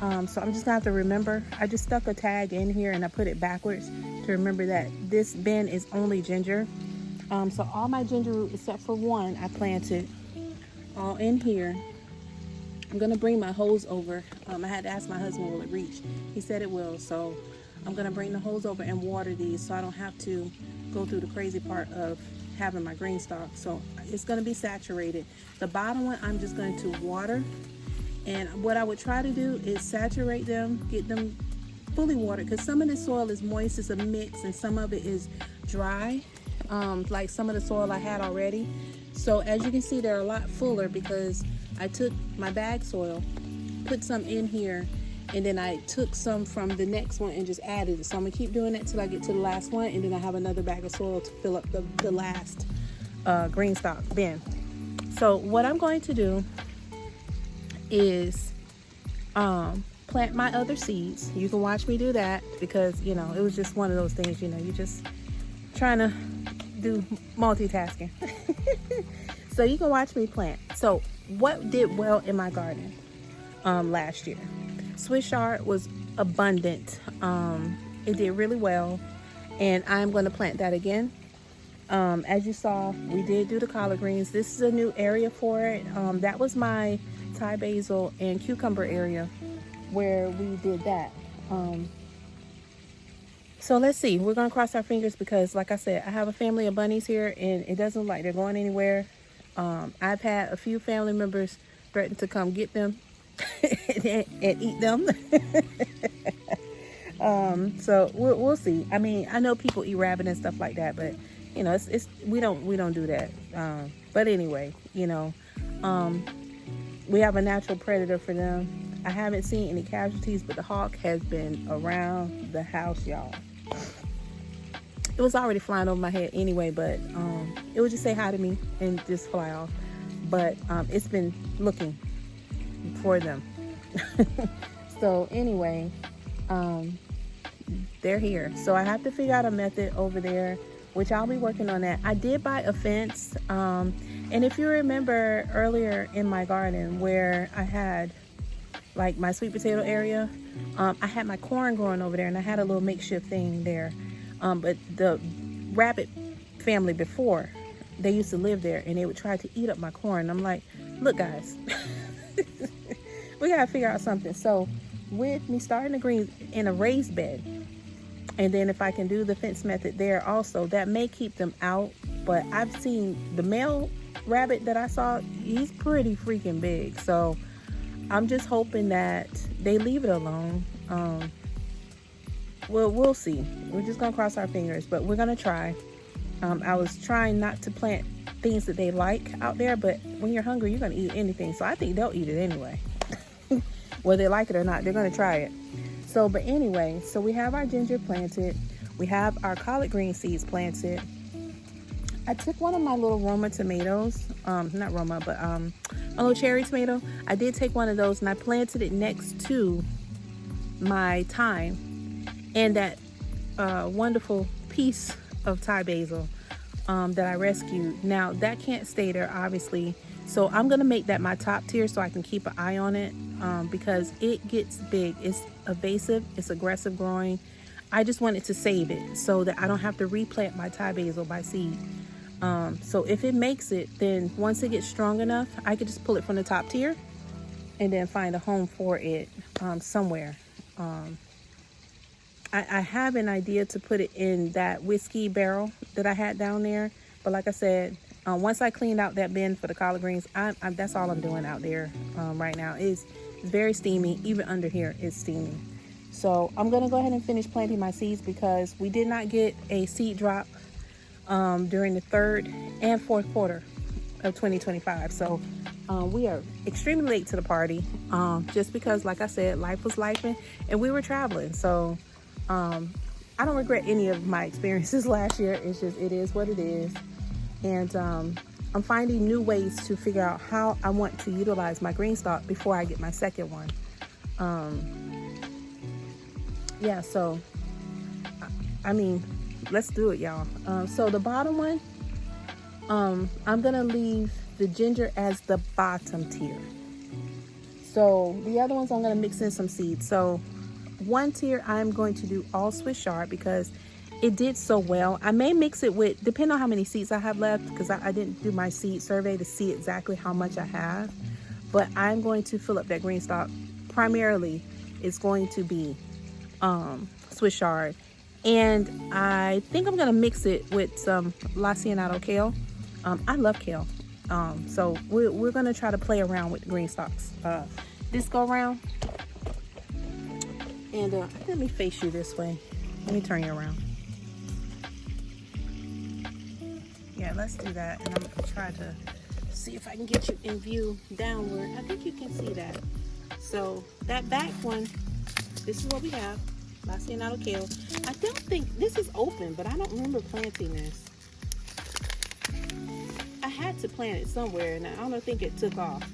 So I'm just gonna have to remember. I just stuck a tag in here and I put it backwards to remember that this bin is only ginger. So all my ginger root except for one I planted all in here. I'm gonna bring my hose over. I had to ask my husband, will it reach? He said it will, so I'm gonna bring the hose over and water these so I don't have to go through the crazy part of having my green stalk. So it's gonna be saturated. The bottom one I'm just going to water, and what I would try to do is saturate them, get them fully watered, because some of the soil is moist, it's a mix, and some of it is dry, like some of the soil I had already. So as you can see, they're a lot fuller because I took my bag soil, put some in here, and then I took some from the next one and just added it. So I'm gonna keep doing that till I get to the last one, and then I have another bag of soil to fill up the last green stalk bin. So what I'm going to do is plant my other seeds. You can watch me do that because it was just one of those things, you just trying to do multitasking. So you can watch me plant. So what did well in my garden last year? Swiss chard was abundant. It did really well, and I'm going to plant that again. As you saw, we did do the collard greens. This is a new area for it. That was my Thai basil and cucumber area where we did that. So let's see. We're going to cross our fingers because, like I said, I have a family of bunnies here, and it doesn't look like they're going anywhere. I've had a few family members threaten to come get them and eat them. So we'll see. I mean, I know people eat rabbit and stuff like that, but it's we don't do that. But anyway, we have a natural predator for them. I haven't seen any casualties, but the hawk has been around the house, y'all. It was already flying over my head anyway, but it would just say hi to me and just fly off. But it's been looking for them. So anyway, they're here. So I have to figure out a method over there, which I'll be working on that. I did buy a fence. And if you remember earlier in my garden where I had like my sweet potato area, I had my corn growing over there and I had a little makeshift thing there. But the rabbit family before, they used to live there and they would try to eat up my corn. I'm like, look guys, we gotta figure out something. So with me starting the greens in a raised bed, and then if I can do the fence method there also, that may keep them out. But I've seen the male rabbit that I saw, he's pretty freaking big. So I'm just hoping that they leave it alone. Well, we'll see. We're just gonna cross our fingers, but we're gonna try. I was trying not to plant things that they like out there, but when you're hungry, you're gonna eat anything. So I think they'll eat it anyway. Whether they like it or not, they're gonna try it. So, but anyway, so we have our ginger planted. We have our collard green seeds planted. I took one of my little Roma tomatoes, not Roma, but a little cherry tomato. I did take one of those and I planted it next to my thyme and that wonderful piece of Thai basil that I rescued. Now that can't stay there, obviously. So I'm gonna make that my top tier so I can keep an eye on it because it gets big. It's invasive, it's aggressive growing. I just wanted to save it so that I don't have to replant my Thai basil by seed. So if it makes it, then once it gets strong enough, I could just pull it from the top tier and then find a home for it somewhere. I have an idea to put it in that whiskey barrel that I had down there. But like I said, once I cleaned out that bin for the collard greens, that's all I'm doing out there right now. It's very steamy. Even under here, it's steamy. So I'm gonna go ahead and finish planting my seeds because we did not get a seed drop during the third and fourth quarter of 2025. So we are extremely late to the party, just because, like I said, life was lifing and we were traveling. So I don't regret any of my experiences last year. It's just, it is what it is. And I'm finding new ways to figure out how I want to utilize my green stalk before I get my second one. Yeah, so I mean, let's do it, y'all. So the bottom one, I'm gonna leave the ginger as the bottom tier. So the other ones I'm gonna mix in some seeds. So one tier I'm going to do all Swiss chard because it did so well. I may mix it with, depending on how many seeds I have left, because I didn't do my seed survey to see exactly how much I have. But I'm going to fill up that green stalk. Primarily, it's going to be Swiss chard. And I think I'm going to mix it with some Lacinato kale. I love kale. So we're going to try to play around with the green stalks this go around. And let me face you this way. Let me turn you around. Yeah, let's do that. And I'm going to try to see if I can get you in view downward. I think you can see that. So that back one, this is what we have. Lacinato kale. I don't think this is open, but I don't remember planting this. I had to plant it somewhere, and I don't think it took off.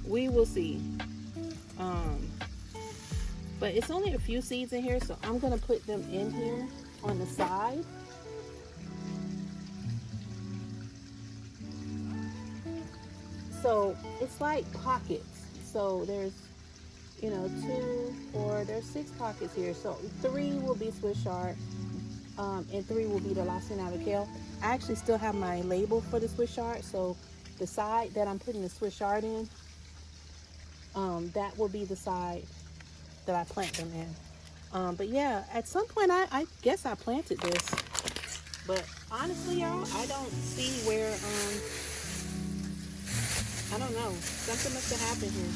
We will see. But it's only a few seeds in here, so I'm gonna put them in here on the side. So it's like pockets. So there's, you know, 2, 4, there's 6 pockets here. So 3 will be Swiss chard, and 3 will be the Lacinato kale. I actually still have my label for the Swiss chard, so the side that I'm putting the Swiss chard in, that will be the side that I plant them in. But yeah, at some point I guess I planted this, but honestly, y'all, I don't see where, I don't know, something must have happened here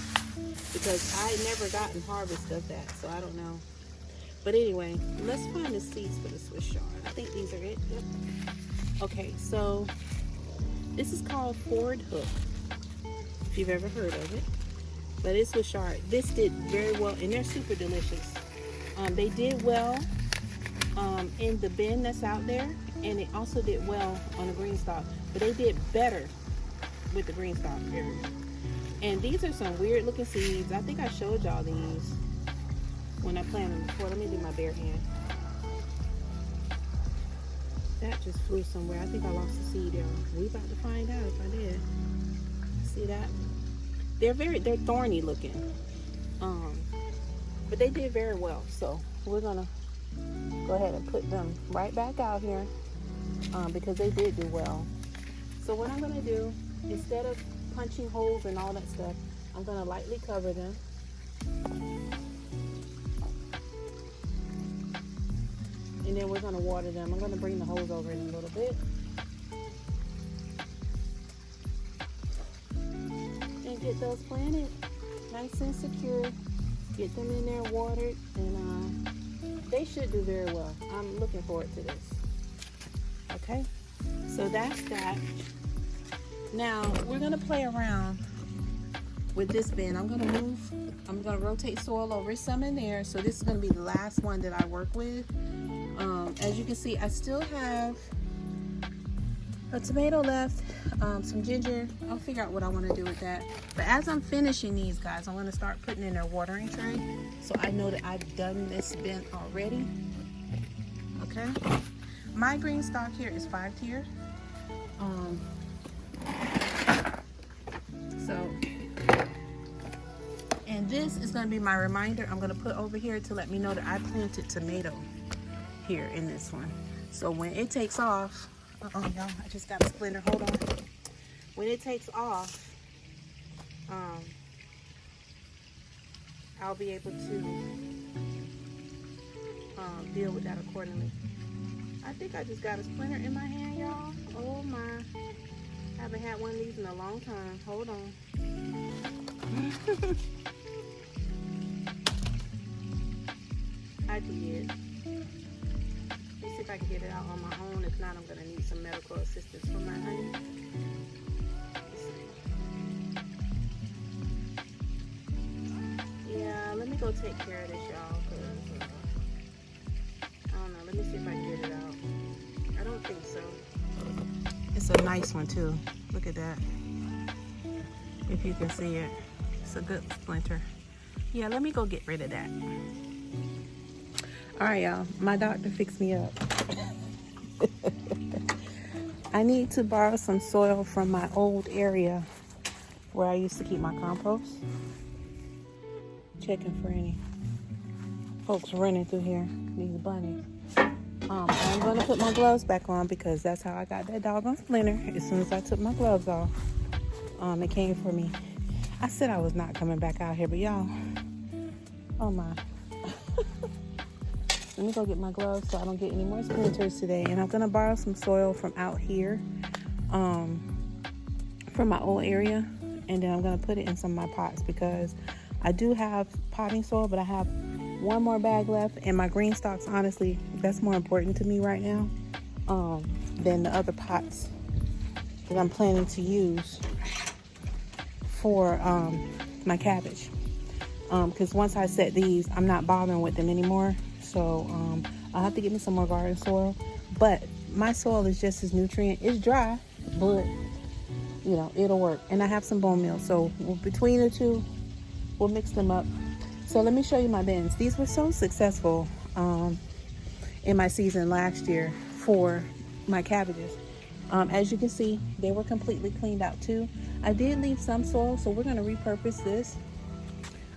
because I never gotten harvest of that, so I don't know. But anyway, let's find the seeds for the Swiss chard. I think these are it. Yep. Okay, so this is called Ford Hook, if you've ever heard of it. But it's Swiss chard. This did very well, and they're super delicious. They did well in the bin that's out there, and it also did well on the green stalk. But they did better with the green stalk area. And these are some weird looking seeds. I think I showed y'all these when I planted them before. Let me do my bare hand. That just flew somewhere. I think I lost the seed, y'all. We about to find out if I did. See that? They're thorny looking. But they did very well. So we're gonna go ahead and put them right back out here because they did do well. So what I'm gonna do, instead of punching holes and all that stuff, I'm gonna lightly cover them. And then we're gonna water them. I'm gonna bring the hose over in a little bit. And get those planted nice and secure. Get them in there watered, and they should do very well. I'm looking forward to this. Okay, so that's that. Now we're gonna play around with this bin. I'm gonna rotate soil over some in there. So this is gonna be the last one that I work with. As you can see, I still have a tomato left, some ginger. I'll figure out what I want to do with that. But as I'm finishing these guys, I'm going to start putting in their watering tray, so I know that I've done this bin already. Okay, my green stalk here is 5 tier. And this is going to be my reminder. I'm going to put over here to let me know that I planted tomato here in this one. So when it takes off, y'all, I just got a splinter, hold on. When it takes off, I'll be able to deal with that accordingly. I think I just got a splinter in my hand, y'all. Oh my, haven't had one of these in a long time. Hold on. I did. Let me see if I can get it out on my own. If not, I'm gonna need some medical assistance for my honey. Yeah, let me go take care of this, y'all, because I don't know. Let me see if I can get it out. I don't think so. It's a nice one too. Look at that. If you can see it, it's a good splinter. Yeah, let me go get rid of that. All right, y'all. My doctor fixed me up. I need to borrow some soil from my old area where I used to keep my compost. Checking for any folks running through here. These bunnies. I'm going to put my gloves back on because that's how I got that doggone splinter. As soon as I took my gloves off, it came for me. I said I was not coming back out here, but y'all, oh my. Let me go get my gloves so I don't get any more splinters today. And I'm going to borrow some soil from out here, from my old area. And then I'm going to put it in some of my pots because I do have potting soil, but I have one more bag left. And my green stalks, honestly, that's more important to me right now than the other pots that I'm planning to use for my cabbage. Because once I set these, I'm not bothering with them anymore. So I'll have to get me some more garden soil. But my soil is just as nutrient. It's dry, but you know, it'll work. And I have some bone meal. So between the two, we'll mix them up. So let me show you my bins. These were so successful in my season last year for my cabbages. As you can see, they were completely cleaned out too. I did leave some soil, so we're going to repurpose this.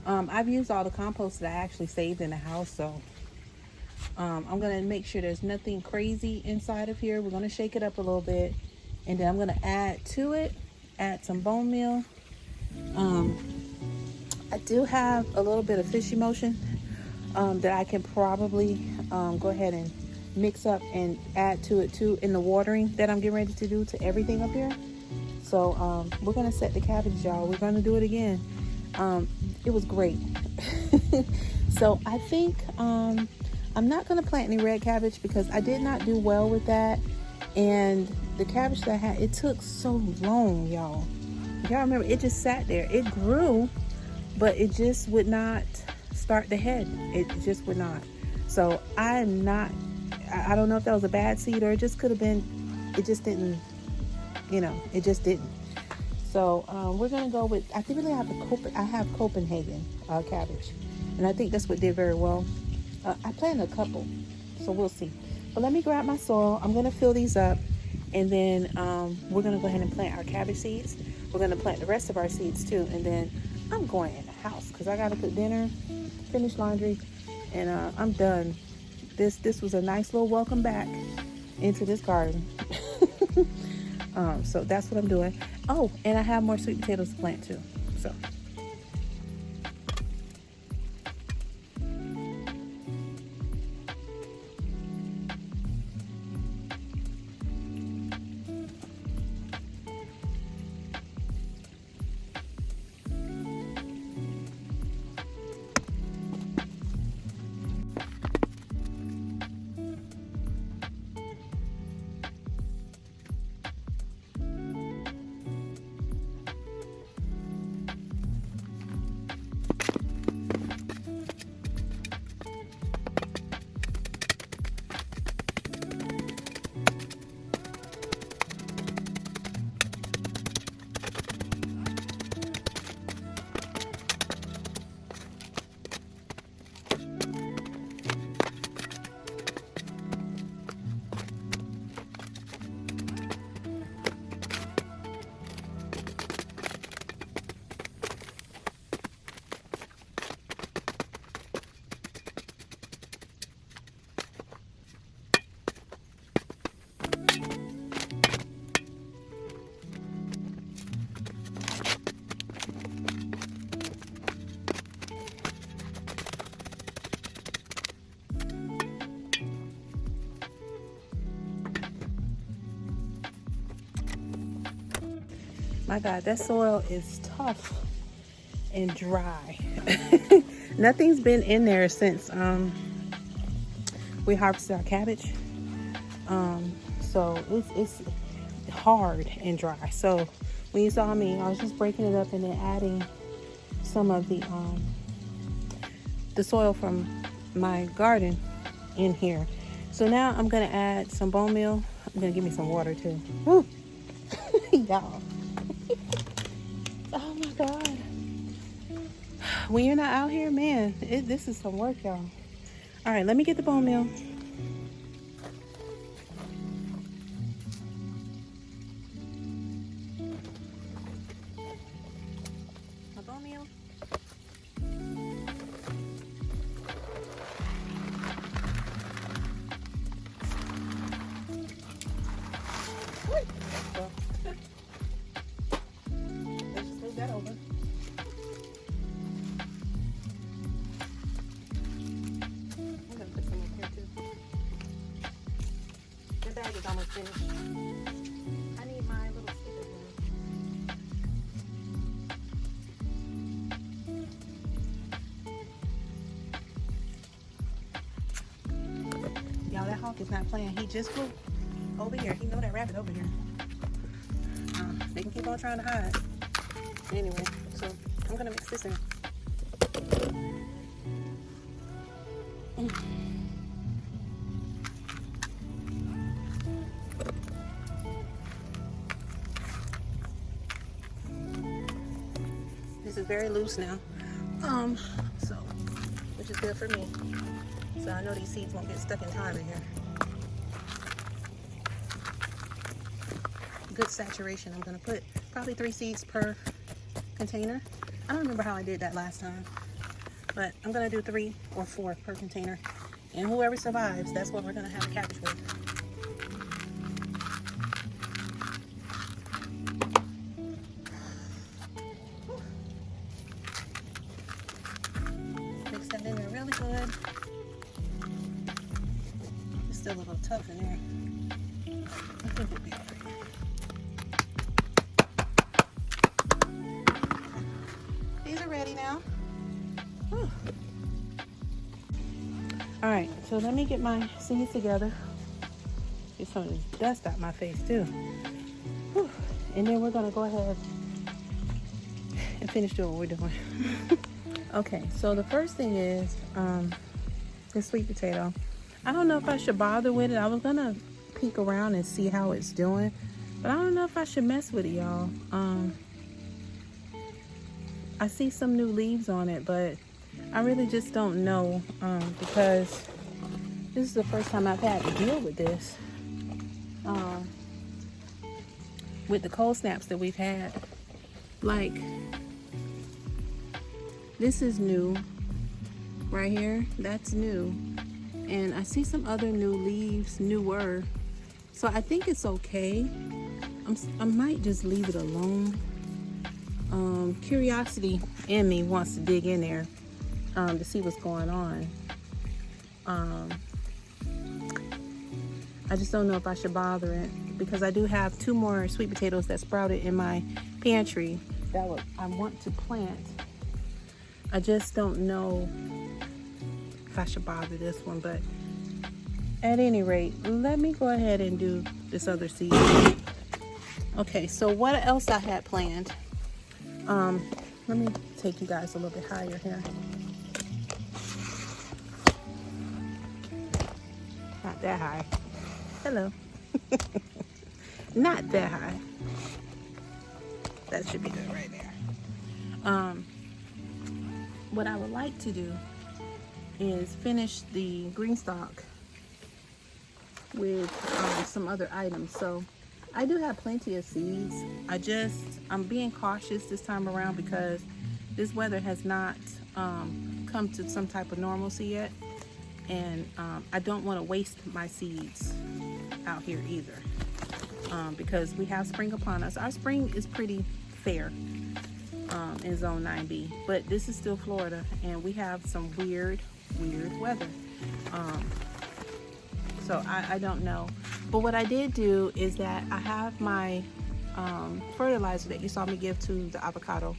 I've used all the compost that I actually saved in the house, so I'm going to make sure there's nothing crazy inside of here. We're going to shake it up a little bit, and then I'm going to add to it, add some bone meal. I do have a little bit of fish emulsion that I can probably go ahead and mix up and add to it too in the watering that I'm getting ready to do to everything up here. So we're going to set the cabbage, y'all. We're going to do it again. It was great. So I think I'm not going to plant any red cabbage because I did not do well with that. And the cabbage that I had, it took so long, y'all. Y'all remember, it just sat there. It grew, but it just would not start the head. It just would not. So I don't know if that was a bad seed or it just could have been, it just didn't, you know, it just didn't. So we're going to go with, I think I have Copenhagen cabbage. And I think that's what did very well. I planted a couple, so we'll see. But let me grab my soil. I'm going to fill these up. And then we're going to go ahead and plant our cabbage seeds. We're going to plant the rest of our seeds too. And then I'm going in the house because I got to cook dinner, finish laundry, and I'm done. This was a nice little welcome back into this garden. So that's what I'm doing. Oh, and I have more sweet potatoes to plant too. So. My God, that soil is tough and dry. Nothing's been in there since we harvested our cabbage. So it's hard and dry. So when you saw me, I was just breaking it up and then adding some of the soil from my garden in here. So now I'm gonna add some bone meal. I'm gonna give me some water too. Woo! Y'all. Oh my God. When you're not out here, man, this is some work, y'all. All right, let me get the bone meal. My bone meal. Let's just move that over. I'm gonna put some up here too. The bag is almost finished. I need my little scissors now. Y'all, that hawk is not playing. He just flew over here. He know that rabbit over here. They can keep on trying to hide. Anyway, so I'm gonna mix this in. This is very loose now. So which is good for me. So I know these seeds won't get stuck in time in here. Good saturation. I'm gonna put probably 3 seeds per container. I don't remember how I did that last time, but I'm gonna do 3 or 4 per container, and whoever survives, that's what we're gonna have cabbage with. Mix that in there really good. It's still a little tough in there. I think it'll be all right. Ready now. Whew. All right, so let me get my seeds together. Get some of this dust out my face too. Whew. And then we're gonna go ahead and finish doing what we're doing. Okay, so the first thing is the sweet potato. I don't know if I should bother with it. I was gonna peek around and see how it's doing, but I don't know if I should mess with it, y'all. I see some new leaves on it, but I really just don't know because this is the first time I've had to deal with this. With the cold snaps that we've had. Like, this is new right here. That's new. And I see some other new leaves, newer. So I think it's okay. I might just leave it alone. Curiosity in me wants to dig in there to see what's going on. I just don't know if I should bother it because I do have 2 more sweet potatoes that sprouted in my pantry that I want to plant. I just don't know if I should bother this one, but at any rate, let me go ahead and do this other seed. Okay, so what else I had planned? Let me take you guys a little bit higher here. Not that high. Hello. Not that high. That should be good right there. What I would like to do is finish the green stalk with some other items. So I do have plenty of seeds. I'm being cautious this time around because this weather has not come to some type of normalcy yet. And I don't want to waste my seeds out here either because we have spring upon us. Our spring is pretty fair in Zone 9B, but this is still Florida and we have some weird weather. So I don't know. But what I did do is that I have my fertilizer that you saw me give to the avocado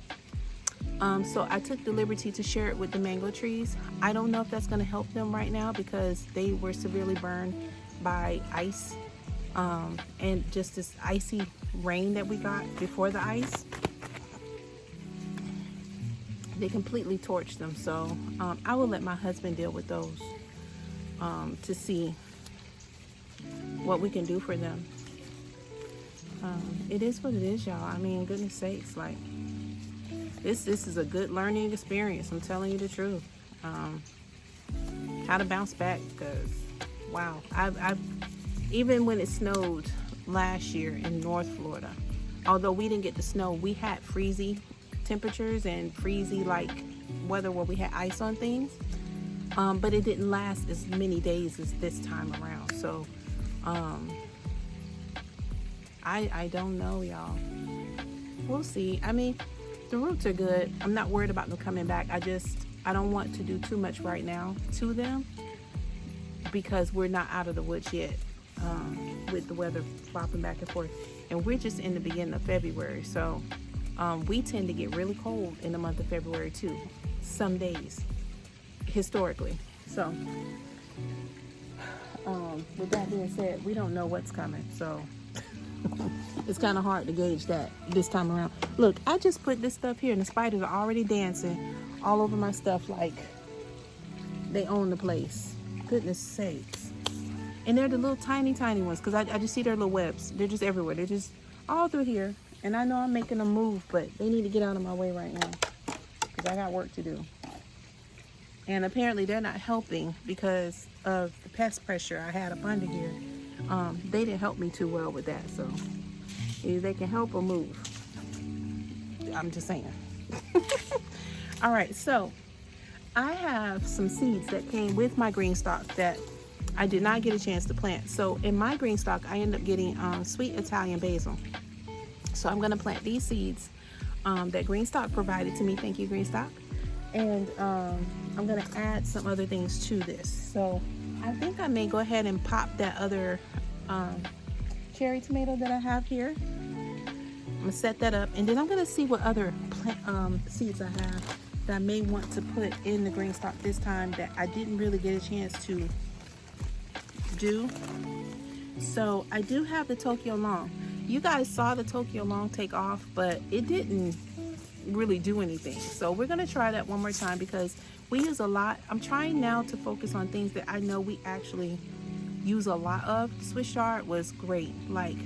So I took the liberty to share it with the mango trees. I don't know if that's going to help them right now because they were severely burned by ice and just this icy rain that we got before the ice. They completely torched them. So I will let my husband deal with those to see what we can do for them. It is what it is, y'all. I mean, goodness sakes, like this is a good learning experience. I'm telling you the truth. How to bounce back, because wow, I've even when it snowed last year in North Florida, although we didn't get the snow, we had freezy temperatures and freezy like weather where we had ice on things, but it didn't last as many days as this time around. So I don't know, y'all. We'll see. I mean, the roots are good. I'm not worried about them coming back. I don't want to do too much right now to them because we're not out of the woods yet, with the weather flopping back and forth, and we're just in the beginning of February. So we tend to get really cold in the month of February too, some days historically. So with that being said, we don't know what's coming, so it's kind of hard to gauge that this time around. Look, I just put this stuff here and the spiders are already dancing all over my stuff like they own the place. Goodness sakes. And they're the little tiny ones, because I just see their little webs. They're just everywhere. They're just all through here. And I know I'm making them move, but they need to get out of my way right now because I got work to do. And apparently they're not helping because of the pest pressure I had up under here. They didn't help me too well with that, so either they can help or move. I'm just saying. All right, so I have some seeds that came with my green stock that I did not get a chance to plant. So in my green stock, I ended up getting sweet Italian basil. So I'm going to plant these seeds that green stock provided to me. Thank you, green stock. And I'm going to add some other things to this. So I think I may go ahead and pop that other cherry tomato that I have here. I'm going to set that up, and then I'm going to see what other seeds I have that I may want to put in the green stock this time that I didn't really get a chance to do. So I do have the Tokyo Long. You guys saw the Tokyo Long take off, but it didn't really do anything. So we're going to try that one more time because we use a lot. I'm trying now to focus on things that I know we actually use a lot of. Swiss chard was great. Like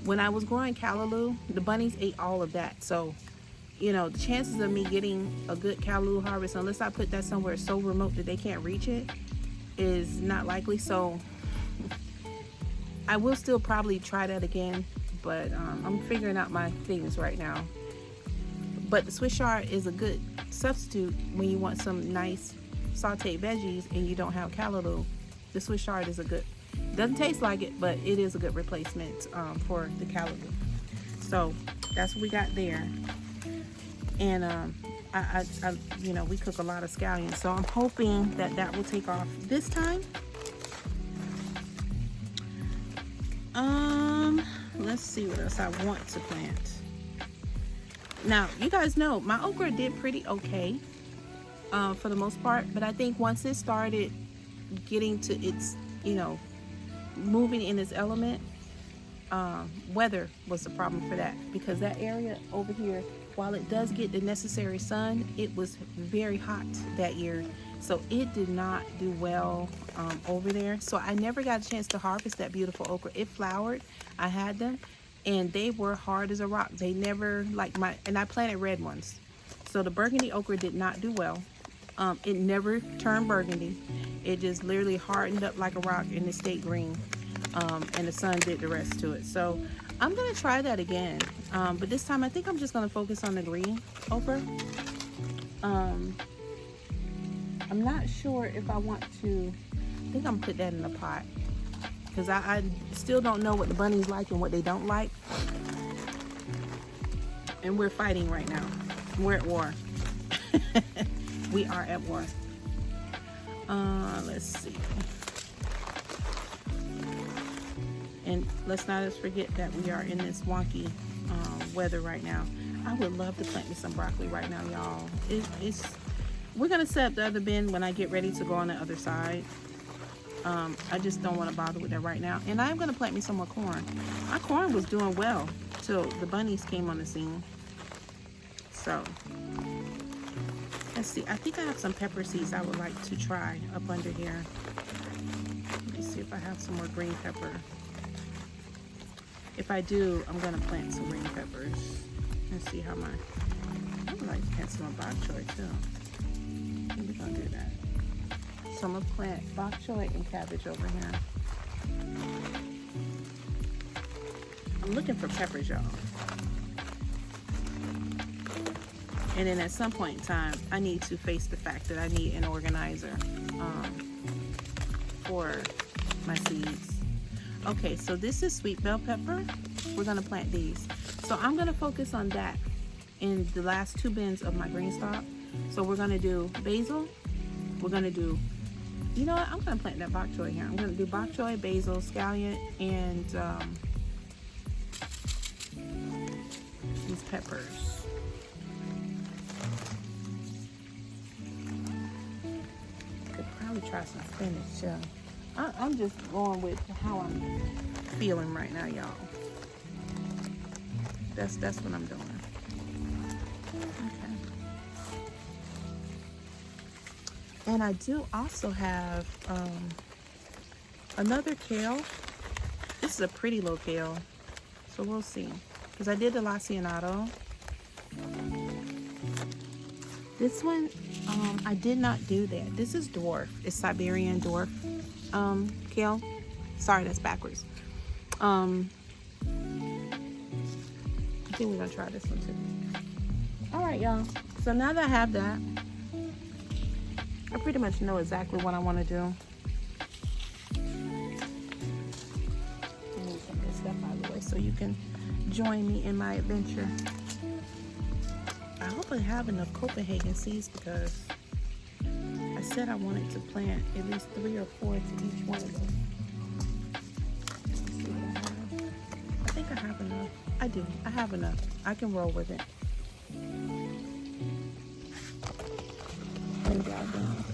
when I was growing callaloo, the bunnies ate all of that. So, you know, the chances of me getting a good callaloo harvest, unless I put that somewhere so remote that they can't reach it, is not likely. So I will still probably try that again, but I'm figuring out my things right now. But the Swiss chard is a good substitute when you want some nice sauteed veggies and you don't have callaloo. The Swiss chard is a good, doesn't taste like it, but it is a good replacement for the callaloo. So that's what we got there. And I you know, we cook a lot of scallions, so I'm hoping that that will take off this time. Let's see what else I want to plant. Now, you guys know my okra did pretty okay for the most part, but I think once it started getting to its, you know, moving in its element, weather was the problem for that, because that area over here, while it does get the necessary sun, it was very hot that year, so it did not do well over there. So I never got a chance to harvest that beautiful okra. It flowered, I had them, and they were hard as a rock. They never, like and I planted red ones, so the burgundy okra did not do well. It never turned burgundy. It just literally hardened up like a rock and it stayed green, and the sun did the rest to it. So I'm gonna try that again, but this time I think I'm just gonna focus on the green okra. I'm not sure if I want to, I think I'm gonna put that in a pot, because I still don't know what the bunnies like and what they don't like, and we're fighting right now. We're at war. We are at war. Let's see. And let's not forget that we are in this wonky weather right now. I would love to plant me some broccoli right now, y'all. We're gonna set up the other bin when I get ready to go on the other side. I just don't want to bother with that right now. And I'm gonna plant me some more corn. My corn was doing well till the bunnies came on the scene. So let's see. I think I have some pepper seeds I would like to try up under here. Let me see if I have some more green pepper. If I do, I'm gonna plant some green peppers and see how I would like to plant some bok choy too. We're gonna do that. So I'm gonna plant bok choy and cabbage over here. I'm looking for peppers, y'all. And then at some point in time, I need to face the fact that I need an organizer for my seeds. Okay, so this is sweet bell pepper. We're gonna plant these. So I'm gonna focus on that in the last 2 bins of my green stock. So we're gonna do basil. We're gonna do, you know what? I'm gonna plant that bok choy here. I'm gonna do bok choy, basil, scallion, and these peppers. Could probably try some spinach too. I'm just going with how I'm feeling right now, y'all. That's what I'm doing. Okay. And I do also have another kale. This is a pretty little kale, so we'll see. Because I did the lacinato. This one, I did not do that. This is dwarf. It's Siberian dwarf kale. Sorry, that's backwards. I think we're gonna try this one too. All right, y'all. So now that I have that, I pretty much know exactly what I want to do. Let me take this stuff out of the way so you can join me in my adventure. I hope I have enough Copenhagen seeds because I said I wanted to plant at least 3 or 4 to each one of them. Let's see what I have. I think I have enough. I do. I have enough. I can roll with it. And grab them.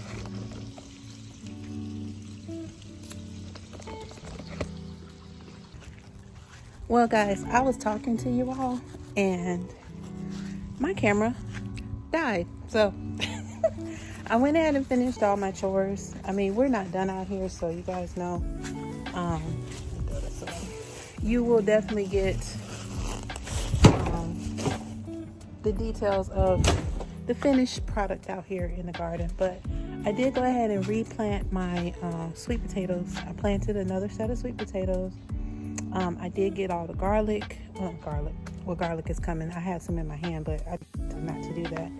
Well, guys, I was talking to you all and my camera died. So I went ahead and finished all my chores. I mean, we're not done out here, so you guys know. You will definitely get the details of the finished product out here in the garden. But I did go ahead and replant my sweet potatoes. I planted another set of sweet potatoes. I did get all the garlic. Well, garlic is coming. I had some in my hand, but I told not to do that.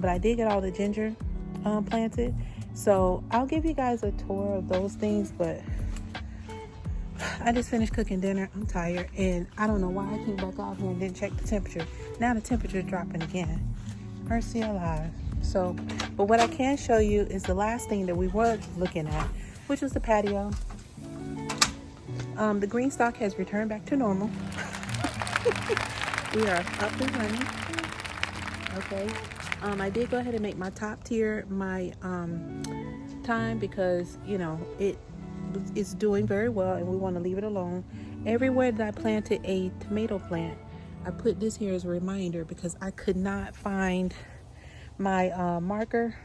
But I did get all the ginger planted. So I'll give you guys a tour of those things, but I just finished cooking dinner. I'm tired, and I don't know why I came back out here and didn't check the temperature. Now the temperature is dropping again. Mercy alive. So, but what I can show you is the last thing that we were looking at, which was the patio. The green stock has returned back to normal. We are up and running. Okay. I did go ahead and make my top tier my thyme because, you know, it's doing very well and we want to leave it alone. Everywhere that I planted a tomato plant, I put this here as a reminder because I could not find my marker.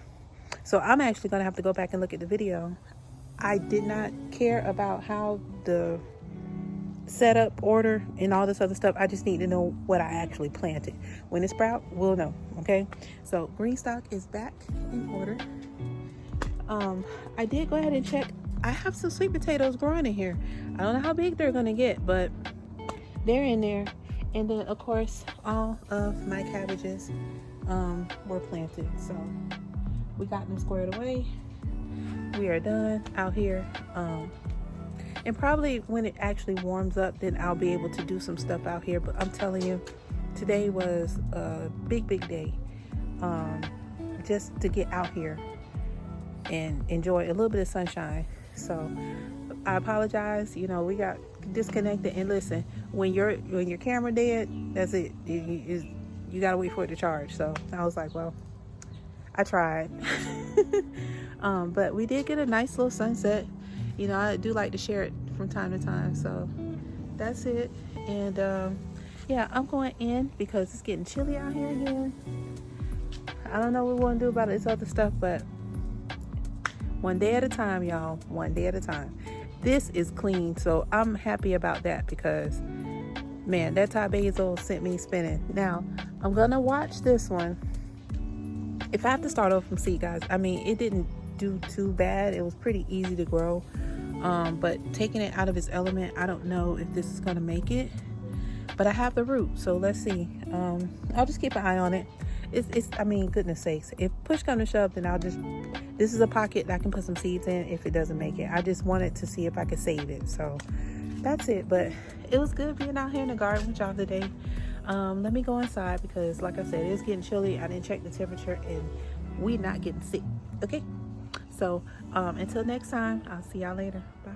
So I'm actually going to have to go back and look at the video. I did not care about how the setup, order, and all this other stuff. I just need to know what I actually planted. When it sprout, we'll know. Okay, so green stock is back in order. I did go ahead and check. I have some sweet potatoes growing in here. I don't know how big they're gonna get, but they're in there. And then of course all of my cabbages were planted, so we got them squared away. We are done out here. And probably when it actually warms up, then I'll be able to do some stuff out here. But I'm telling you, today was a big day, just to get out here and enjoy a little bit of sunshine. So I apologize. You know, we got disconnected. And listen, when your camera dead, that's it. You you gotta wait for it to charge. So I was like, well, I tried. But we did get a nice little sunset. You know, I do like to share it from time to time. So that's it. And yeah, I'm going in because it's getting chilly out here again. I don't know what we want to do about this other stuff, but one day at a time, y'all. One day at a time. This is clean, so I'm happy about that because, man, that Thai basil sent me spinning. Now, I'm going to watch this one. If I have to start over from seed, guys, I mean, it didn't do too bad. It was pretty easy to grow. But taking it out of its element, I don't know if this is going to make it. But I have the root, so let's see. I'll just keep an eye on it. I mean, goodness sakes, if push comes to shove, then this is a pocket that I can put some seeds in if it doesn't make it. I just wanted to see if I could save it. So that's it. But it was good being out here in the garden with y'all today. Let me go inside because, like I said, it's getting chilly. I didn't check the temperature and we're not getting sick. Okay? So until next time, I'll see y'all later. Bye.